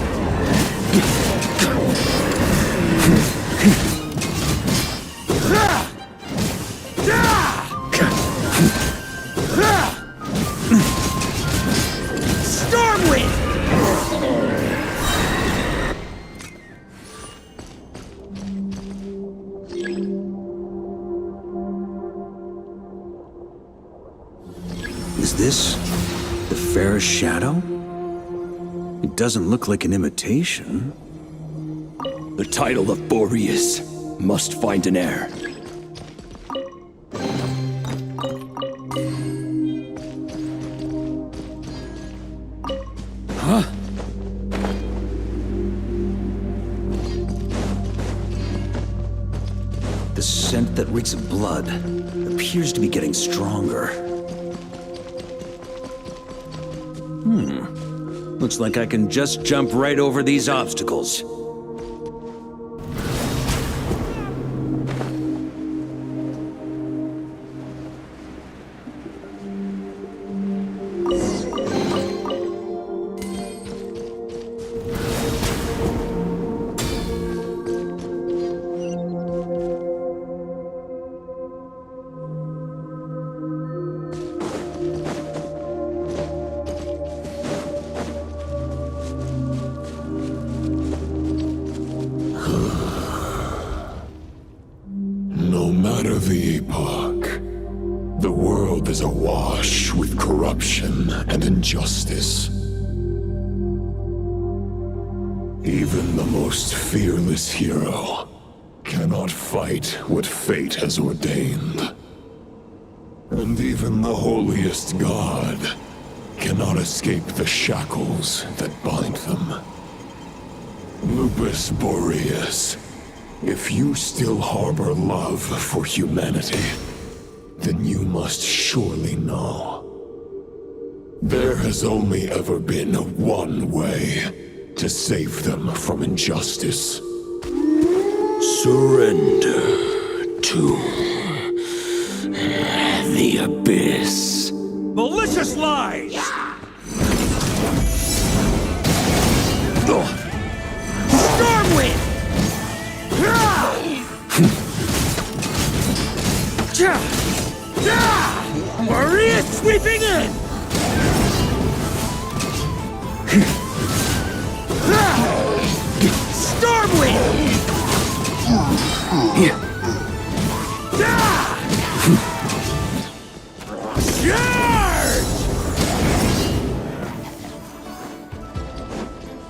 Is this the fairest shadow? It doesn't look like an imitation. The title of Boreas must find an heir. Huh? The scent that reeks of blood appears to be getting stronger. Looks like I can just jump right over these obstacles. No matter the epoch, the world is awash with corruption and injustice. Even the most fearless hero cannot fight what fate has ordained. And even the holiest god cannot escape the shackles that bind them. Lupus Boreas, if you still harbor love for humanity, then you must surely know. There has only ever been one way to save them from injustice. Surrender to the abyss. Malicious lies! Stormwind! Maria sweeping in! Stormwind! Charge!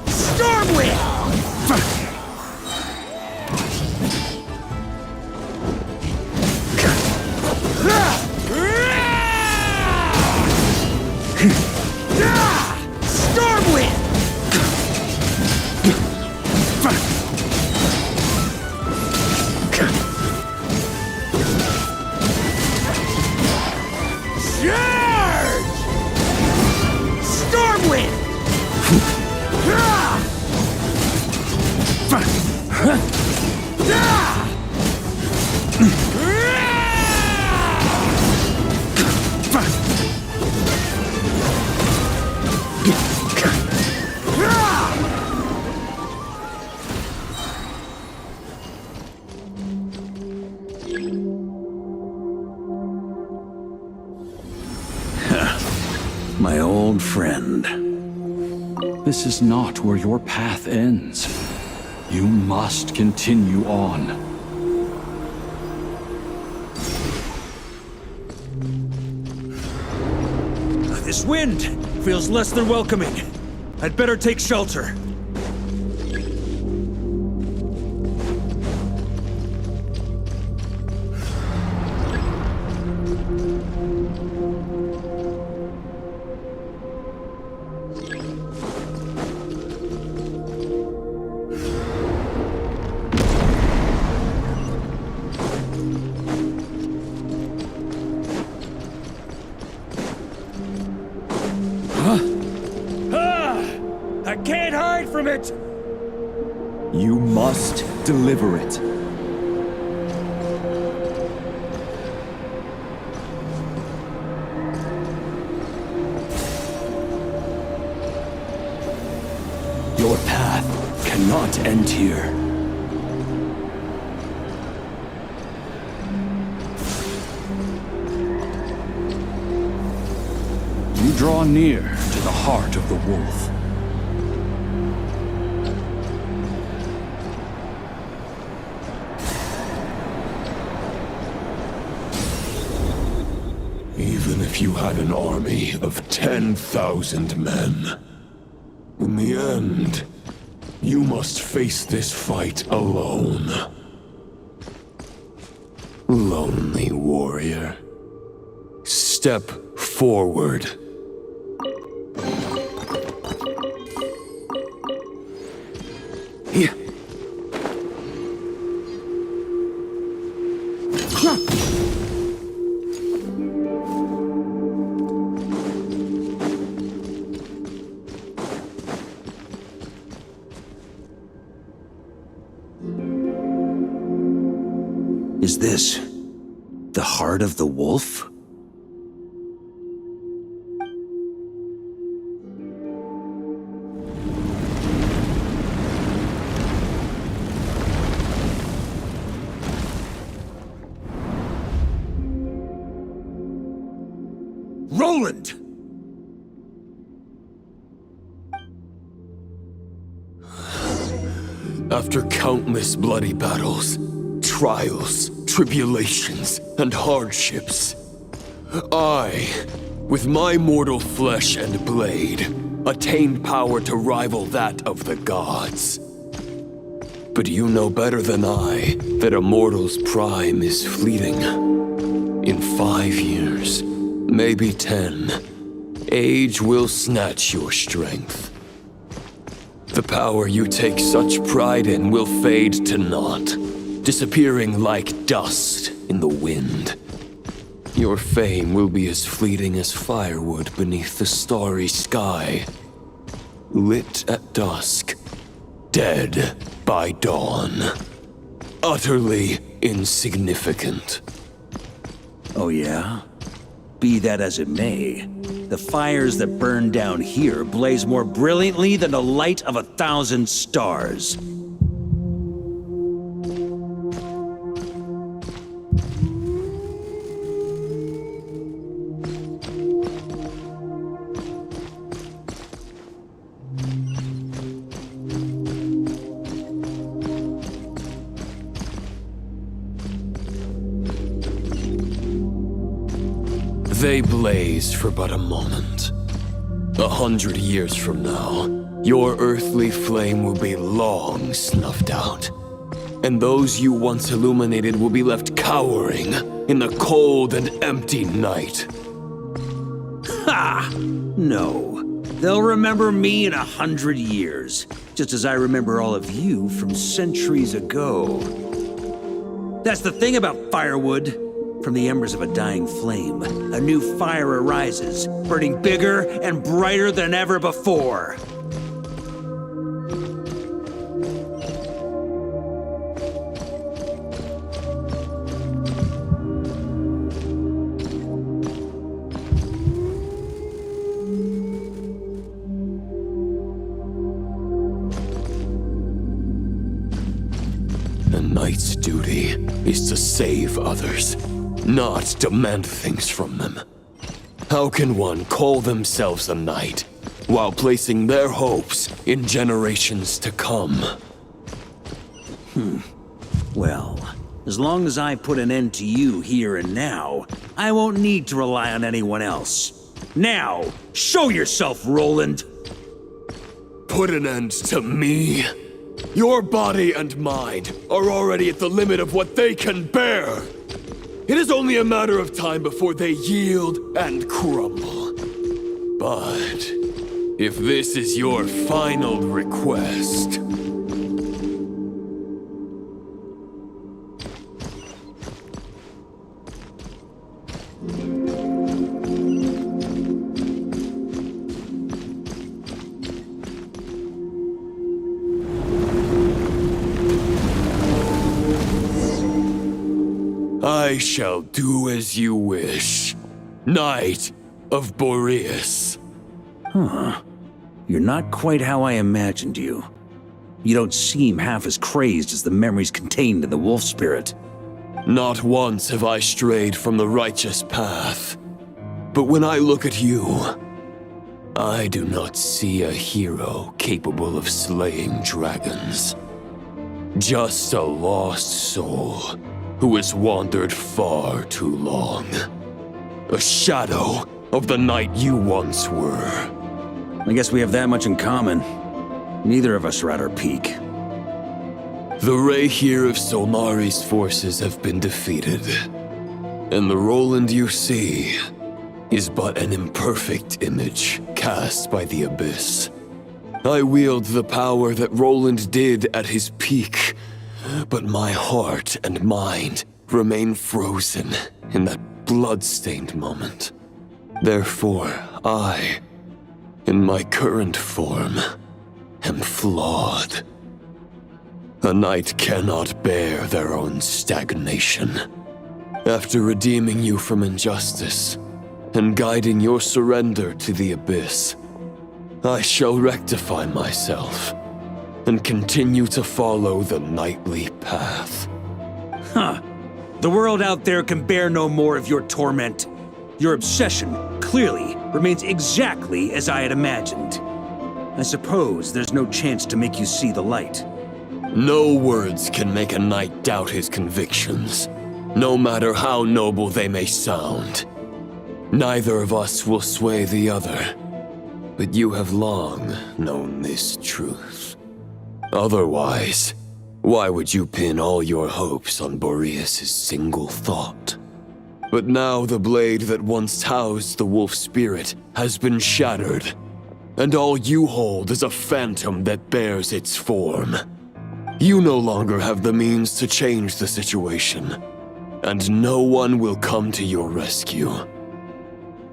Stormwind! Stormwind! Charge! Stormwind! My old friend. This is not where your path ends. You must continue on. This wind feels less than welcoming. I'd better take shelter. I can't hide from it! You must deliver it. Your path cannot end here. You draw near to the heart of the wolf. Even if you had an army of 10,000 men, in the end, you must face this fight alone. Lonely warrior. Step forward. Here. Is this the heart of the wolf? Roland! After countless bloody battles, trials, tribulations, and hardships, I, with my mortal flesh and blade, attained power to rival that of the gods. But you know better than I that a mortal's prime is fleeting. In 5 years, maybe 10, age will snatch your strength. The power you take such pride in will fade to naught, disappearing like dust in the wind. Your fame will be as fleeting as firewood beneath the starry sky, lit at dusk, dead by dawn. Utterly insignificant. Oh yeah? Be that as it may, The fires that burn down here blaze more brilliantly than the light of 1,000 stars. They blaze for but a moment. 100 years from now, your earthly flame will be long snuffed out. And those you once illuminated will be left cowering in the cold and empty night. Ha! No. They'll remember me in 100 years, just as I remember all of you from centuries ago. That's the thing about firewood. From the embers of a dying flame, a new fire arises, burning bigger and brighter than ever before. A knight's duty is to save others, not demand things from them. How can one call themselves a knight while placing their hopes in generations to come? Well, as long as I put an end to you here and now, I won't need to rely on anyone else. Now, show yourself, Roland! Put an end to me? Your body and mind are already at the limit of what they can bear. It is only a matter of time before they yield and crumble. But if this is your final request... I shall do as you wish, Knight of Boreas. Huh. You're not quite how I imagined you. You don't seem half as crazed as the memories contained in the wolf spirit. Not once have I strayed from the righteous path. But when I look at you, I do not see a hero capable of slaying dragons. Just a lost soul who has wandered far too long. A shadow of the knight you once were. I guess we have that much in common. Neither of us are at our peak. The ray here of Solnari's forces have been defeated. And the Roland you see is but an imperfect image cast by the Abyss. I wield the power that Roland did at his peak, but my heart and mind remain frozen in that blood-stained moment. Therefore, I, in my current form, am flawed. A knight cannot bear their own stagnation. After redeeming you from injustice and guiding your surrender to the Abyss, I shall rectify myself and continue to follow the knightly path. Huh. The world out there can bear no more of your torment. Your obsession, clearly, remains exactly as I had imagined. I suppose there's no chance to make you see the light. No words can make a knight doubt his convictions, no matter how noble they may sound. Neither of us will sway the other, but you have long known this truth. Otherwise, why would you pin all your hopes on Boreas' single thought? But now the blade that once housed the wolf spirit has been shattered, and all you hold is a phantom that bears its form. You no longer have the means to change the situation, and no one will come to your rescue.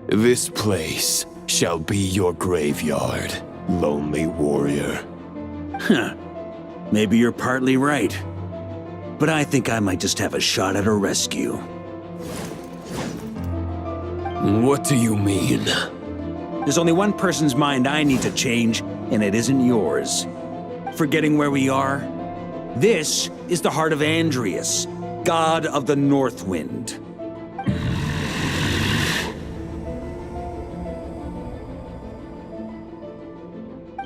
This place shall be your graveyard, lonely warrior. Huh. Maybe you're partly right. But I think I might just have a shot at a rescue. What do you mean? There's only one person's mind I need to change, and it isn't yours. Forgetting where we are? This is the heart of Andrias, god of the North Wind.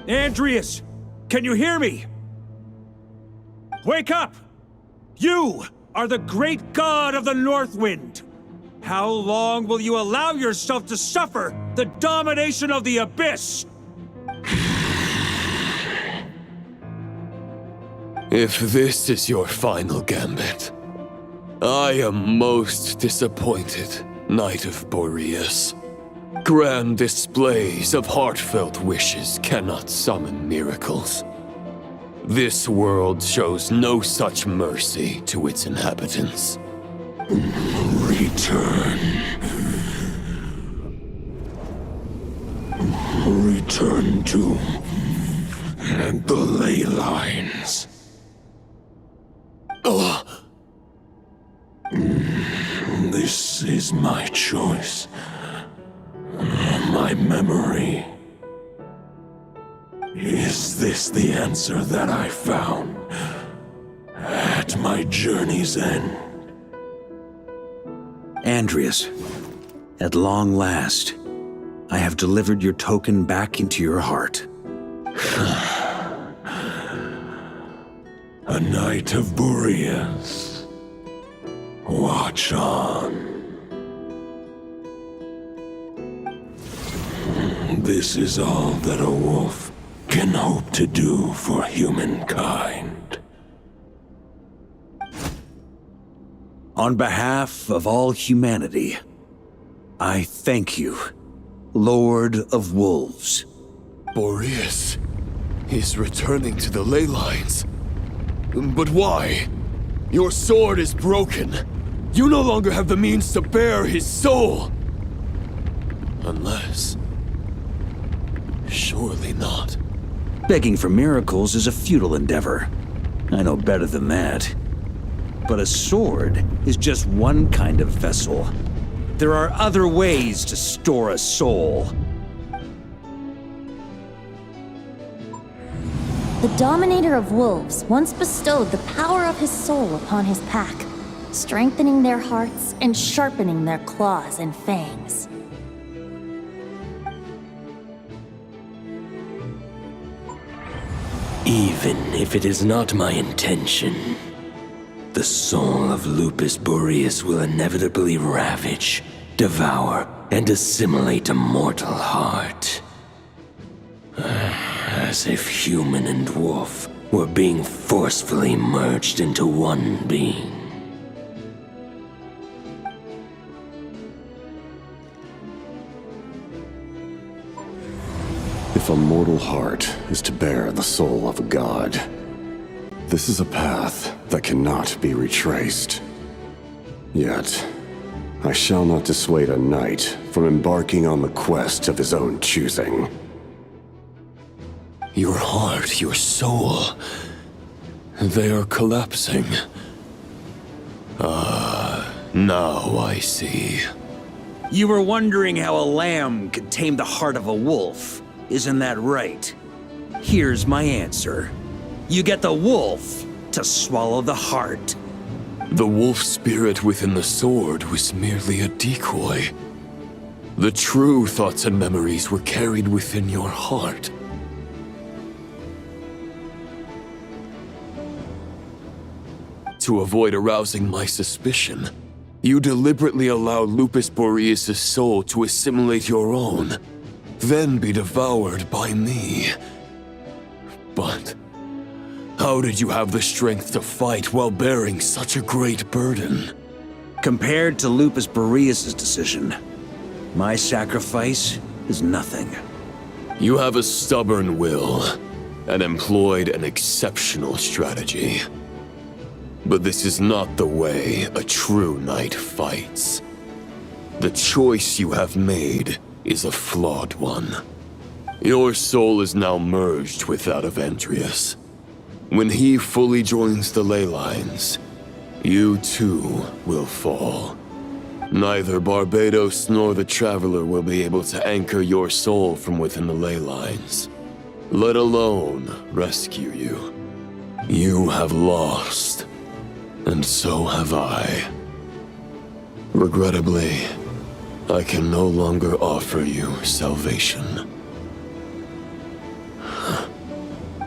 Andrias, can you hear me? Wake up! You are the great god of the North Wind. How long will you allow yourself to suffer the domination of the Abyss? If this is your final gambit, I am most disappointed, Knight of Boreas. Grand displays of heartfelt wishes cannot summon miracles. This world shows no such mercy to its inhabitants. Return. Return to the ley lines. This is my choice. My memory. Is this the answer that I found at my journey's end? Andrias, at long last, I have delivered your token back into your heart. A Knight of Boreas. Watch on. This is all that a wolf can hope to do for humankind. On behalf of all humanity, I thank you, Lord of Wolves. Boreas is returning to the ley lines. But why? Your sword is broken. You no longer have the means to bear his soul. Unless... surely not. Begging for miracles is a futile endeavor. I know better than that. But a sword is just one kind of vessel. There are other ways to store a soul. The Dominator of Wolves once bestowed the power of his soul upon his pack, strengthening their hearts and sharpening their claws and fangs. Even if it is not my intention, the soul of Lupus Boreas will inevitably ravage, devour, and assimilate a mortal heart. As if human and wolf were being forcefully merged into one being. If a mortal heart is to bear the soul of a god, this is a path that cannot be retraced. Yet, I shall not dissuade a knight from embarking on the quest of his own choosing. Your heart, your soul, they are collapsing. Now I see. You were wondering how a lamb could tame the heart of a wolf, isn't that right? Here's my answer. You get the wolf to swallow the heart. The wolf spirit within the sword was merely a decoy. The true thoughts and memories were carried within your heart. To avoid arousing my suspicion, you deliberately allowed Lupus Boreas' soul to assimilate your own, then be devoured by me. But how did you have the strength to fight while bearing such a great burden? Compared to Lupus Boreas' decision, my sacrifice is nothing. You have a stubborn will, and employed an exceptional strategy. But this is not the way a true knight fights. The choice you have made is a flawed one. Your soul is now merged with that of Andrias. When he fully joins the ley lines, you too will fall. Neither Barbados nor the Traveler will be able to anchor your soul from within the ley lines, let alone rescue you. You have lost, and so have I. Regrettably, I can no longer offer you salvation.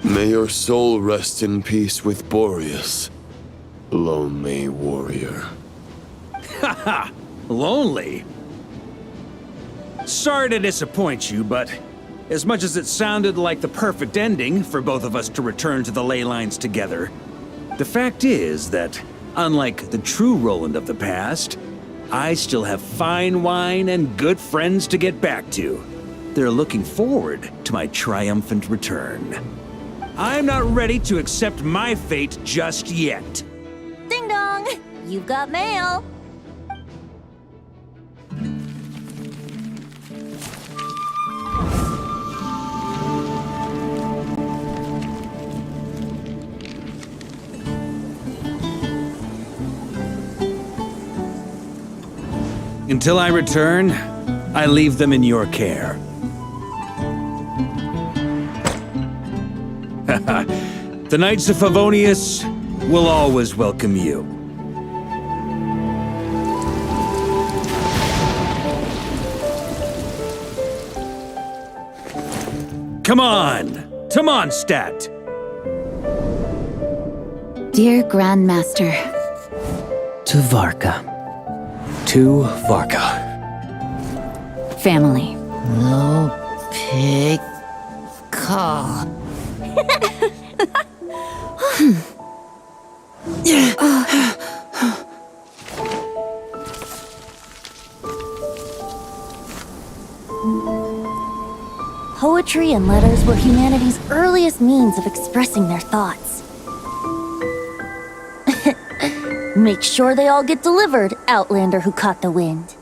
May your soul rest in peace with Boreas, lonely warrior. Haha! Lonely? Sorry to disappoint you, but as much as it sounded like the perfect ending for both of us to return to the ley lines together, the fact is that, unlike the true Roland of the past, I still have fine wine and good friends to get back to. They're looking forward to my triumphant return. I'm not ready to accept my fate just yet. Ding dong! You've got mail! Until I return, I leave them in your care. The Knights of Favonius will always welcome you. Come on! Stat! Dear Grandmaster. To Varka. To Varka. Family. No pig call. Poetry and letters were humanity's earliest means of expressing their thoughts. Make sure they all get delivered, Outlander who caught the wind.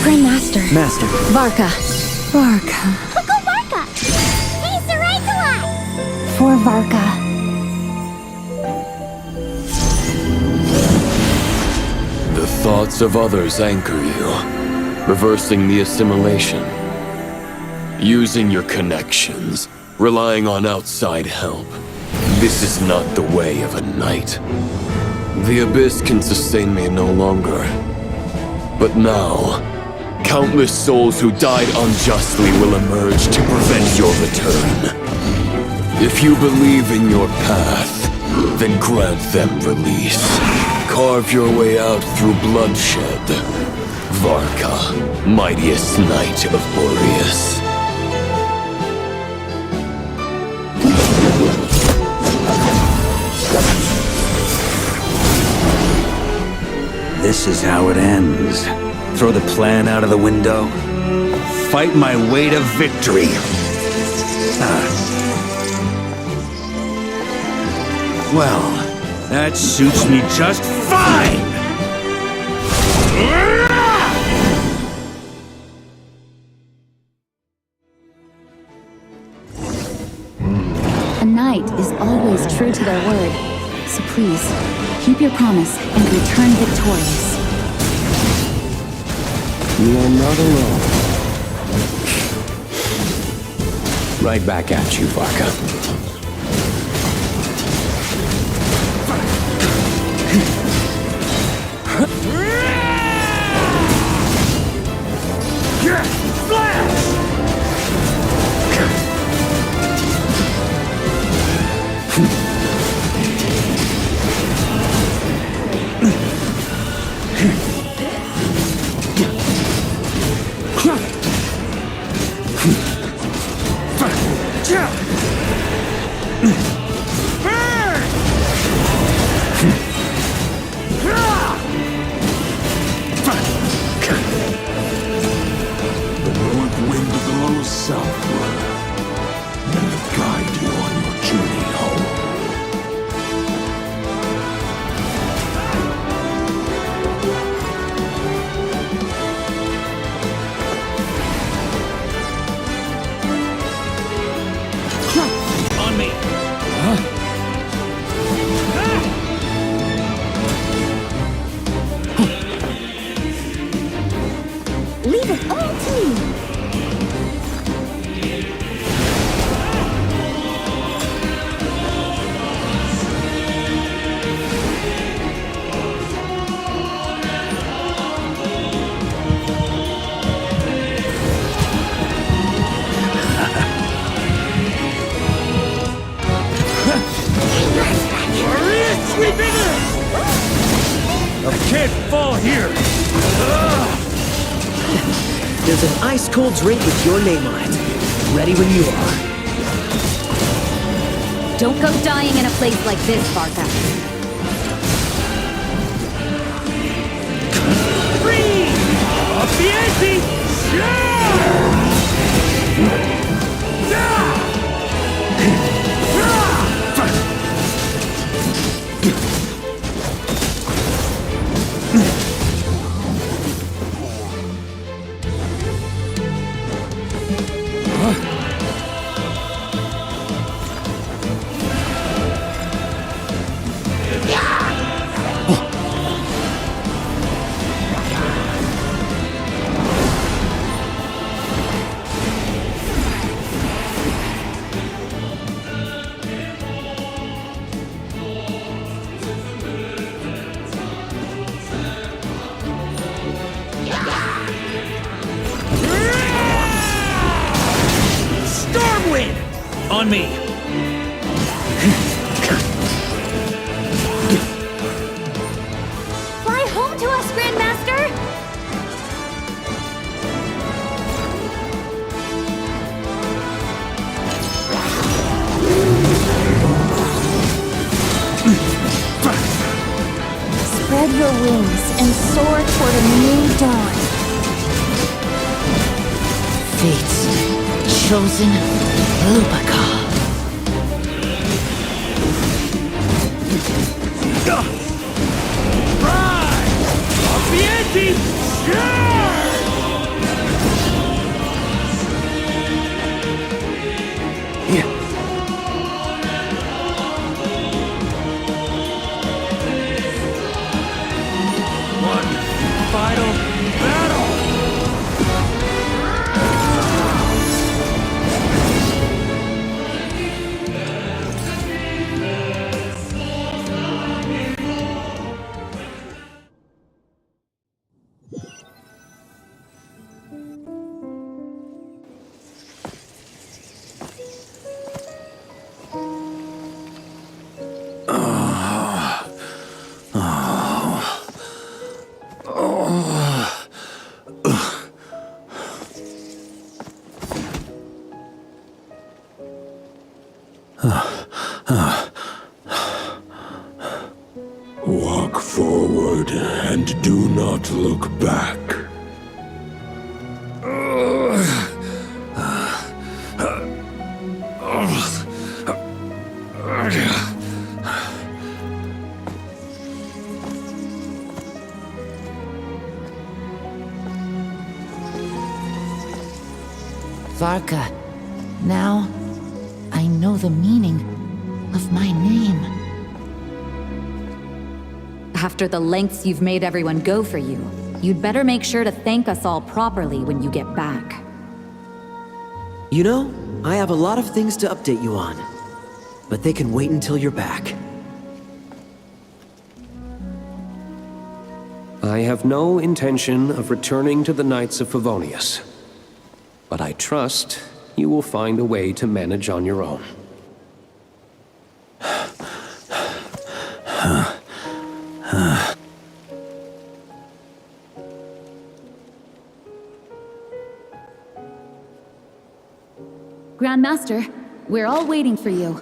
Grandmaster. Master. Varka. Go Varka! Hey, Lait-la! For Varka. The thoughts of others anchor you, reversing the assimilation. Using your connections, relying on outside help. This is not the way of a knight. The Abyss can sustain me no longer. But now, countless souls who died unjustly will emerge to prevent your return. If you believe in your path, then grant them release. Carve your way out through bloodshed. Varka, mightiest knight of Boreas. This is how it ends. Throw the plan out of the window. Fight my way to victory. Well, that suits me just fine! A knight is always true to their word. So please, keep your promise and return victorious. You are not alone. Right back at you, Varka. fall here! There's an ice-cold drink with your name on it. Ready when you are. Don't go dying in a place like this, Varka. Free! Up the ante! Stormwind! On me! Fly home to us, Grandmaster! Spread your wings and soar toward a new dawn. Fate's chosen Lupaka. Rise! Off the ante! One final battle! Walk forward and do not look back. Varka, now I know the meaning of my name. After the lengths you've made everyone go for you, you'd better make sure to thank us all properly when you get back. You know, I have a lot of things to update you on, but they can wait until you're back. I have no intention of returning to the Knights of Favonius, but I trust you will find a way to manage on your own. Grandmaster, we're all waiting for you.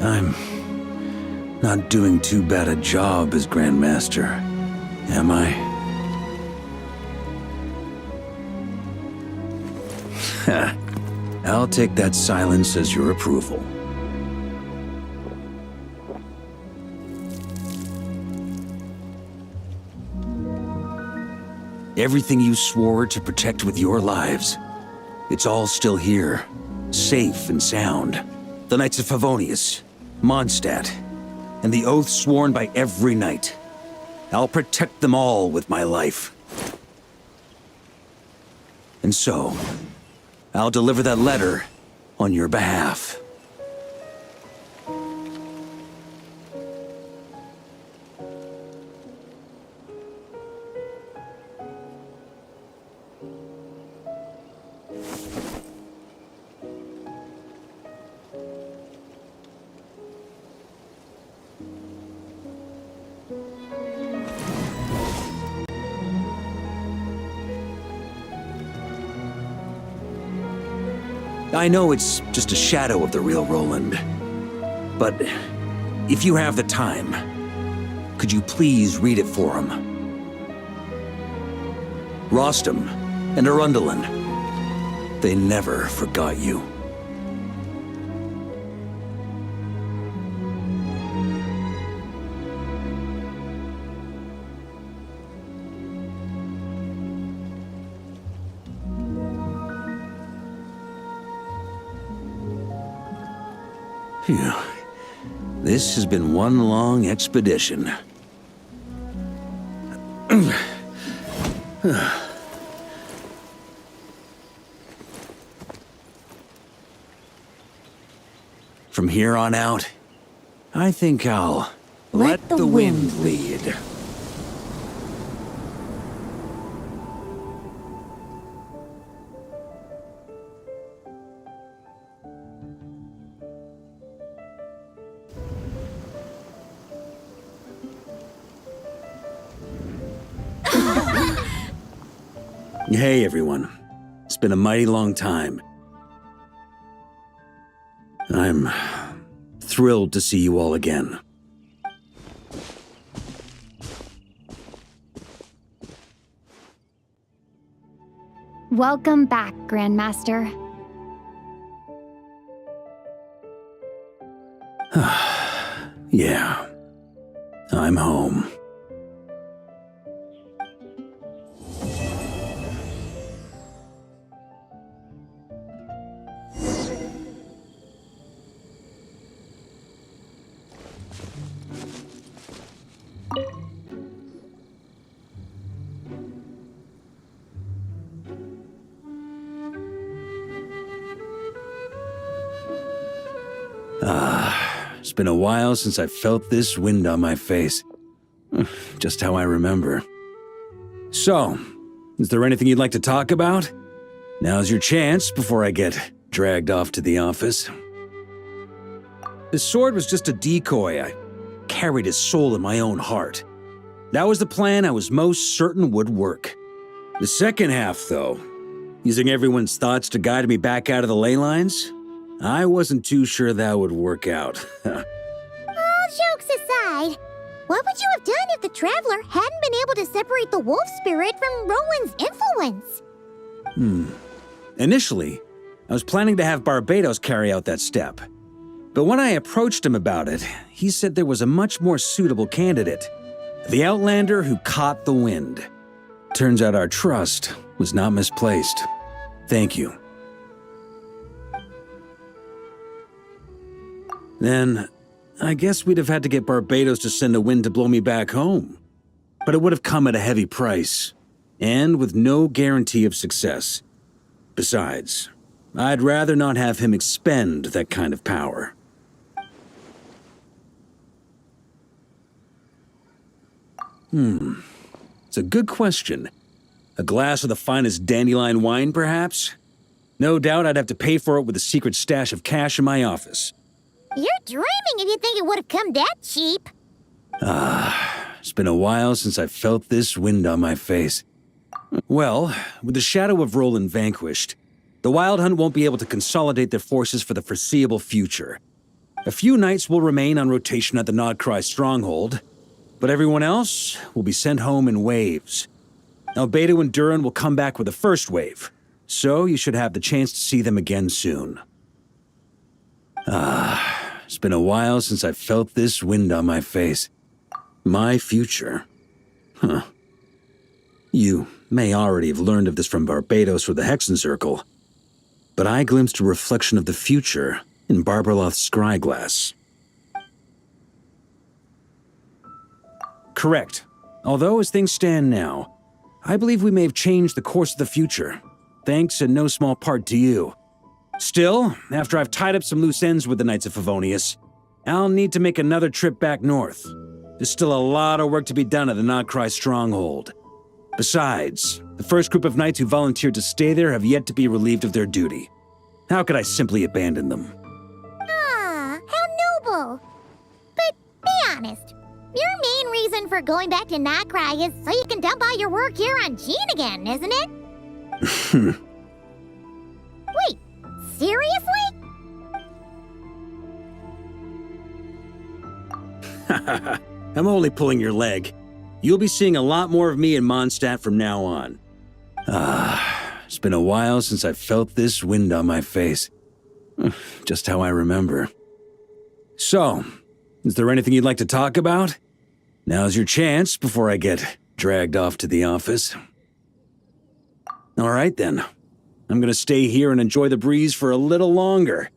I'm not doing too bad a job as Grandmaster, am I? I'll take that silence as your approval. Everything you swore to protect with your lives, it's all still here, safe and sound. The Knights of Favonius, Mondstadt, and the oath sworn by every knight. I'll protect them all with my life. And so, I'll deliver that letter on your behalf. I know it's just a shadow of the real Roland. But if you have the time, could you please read it for him? Rostam and Arundelen, they never forgot you. Phew. This has been one long expedition. From here on out, I think I'll let the wind lead. Hey everyone, it's been a mighty long time. I'm thrilled to see you all again. Welcome back, Grandmaster. Yeah, I'm home. It's been a while since I felt this wind on my face. Just how I remember. So, is there anything you'd like to talk about? Now's your chance before I get dragged off to the office. His sword was just a decoy. I carried his soul in my own heart. That was the plan I was most certain would work. The second half, though, using everyone's thoughts to guide me back out of the ley lines, I wasn't too sure that would work out. All jokes aside, what would you have done if the Traveler hadn't been able to separate the wolf spirit from Roland's influence? Initially, I was planning to have Barbatos carry out that step. But when I approached him about it, he said there was a much more suitable candidate. The Outlander who caught the wind. Turns out our trust was not misplaced. Thank you. Then, I guess we'd have had to get Barbatos to send a wind to blow me back home. But it would have come at a heavy price, and with no guarantee of success. Besides, I'd rather not have him expend that kind of power. It's a good question. A glass of the finest dandelion wine, perhaps? No doubt I'd have to pay for it with a secret stash of cash in my office. You're dreaming if you think it would have come that cheap. It's been a while since I felt this wind on my face. Well, with the shadow of Roland vanquished, the Wild Hunt won't be able to consolidate their forces for the foreseeable future. A few knights will remain on rotation at the Nodcry stronghold, but everyone else will be sent home in waves. Albedo and Durin will come back with the first wave, so you should have the chance to see them again soon. It's been a while since I felt this wind on my face. My future. You may already have learned of this from Barbatos or the Hexen Circle, but I glimpsed a reflection of the future in Barbarloth's scryglass. Correct. Although as things stand now, I believe we may have changed the course of the future, thanks in no small part to you. Still, after I've tied up some loose ends with the Knights of Favonius, I'll need to make another trip back north. There's still a lot of work to be done at the Nodcry stronghold. Besides, the first group of knights who volunteered to stay there have yet to be relieved of their duty. How could I simply abandon them? Ah, how noble. But be honest, your main reason for going back to Nodcry is so you can dump all your work here on Jean again, isn't it? Wait, seriously? I'm only pulling your leg. You'll be seeing a lot more of me in Mondstadt from now on. It's been a while since I felt this wind on my face. Just how I remember. So, is there anything you'd like to talk about? Now's your chance before I get dragged off to the office. All right then. I'm gonna stay here and enjoy the breeze for a little longer.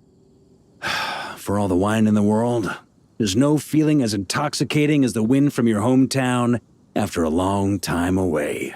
For all the wine in the world, there's no feeling as intoxicating as the wind from your hometown after a long time away.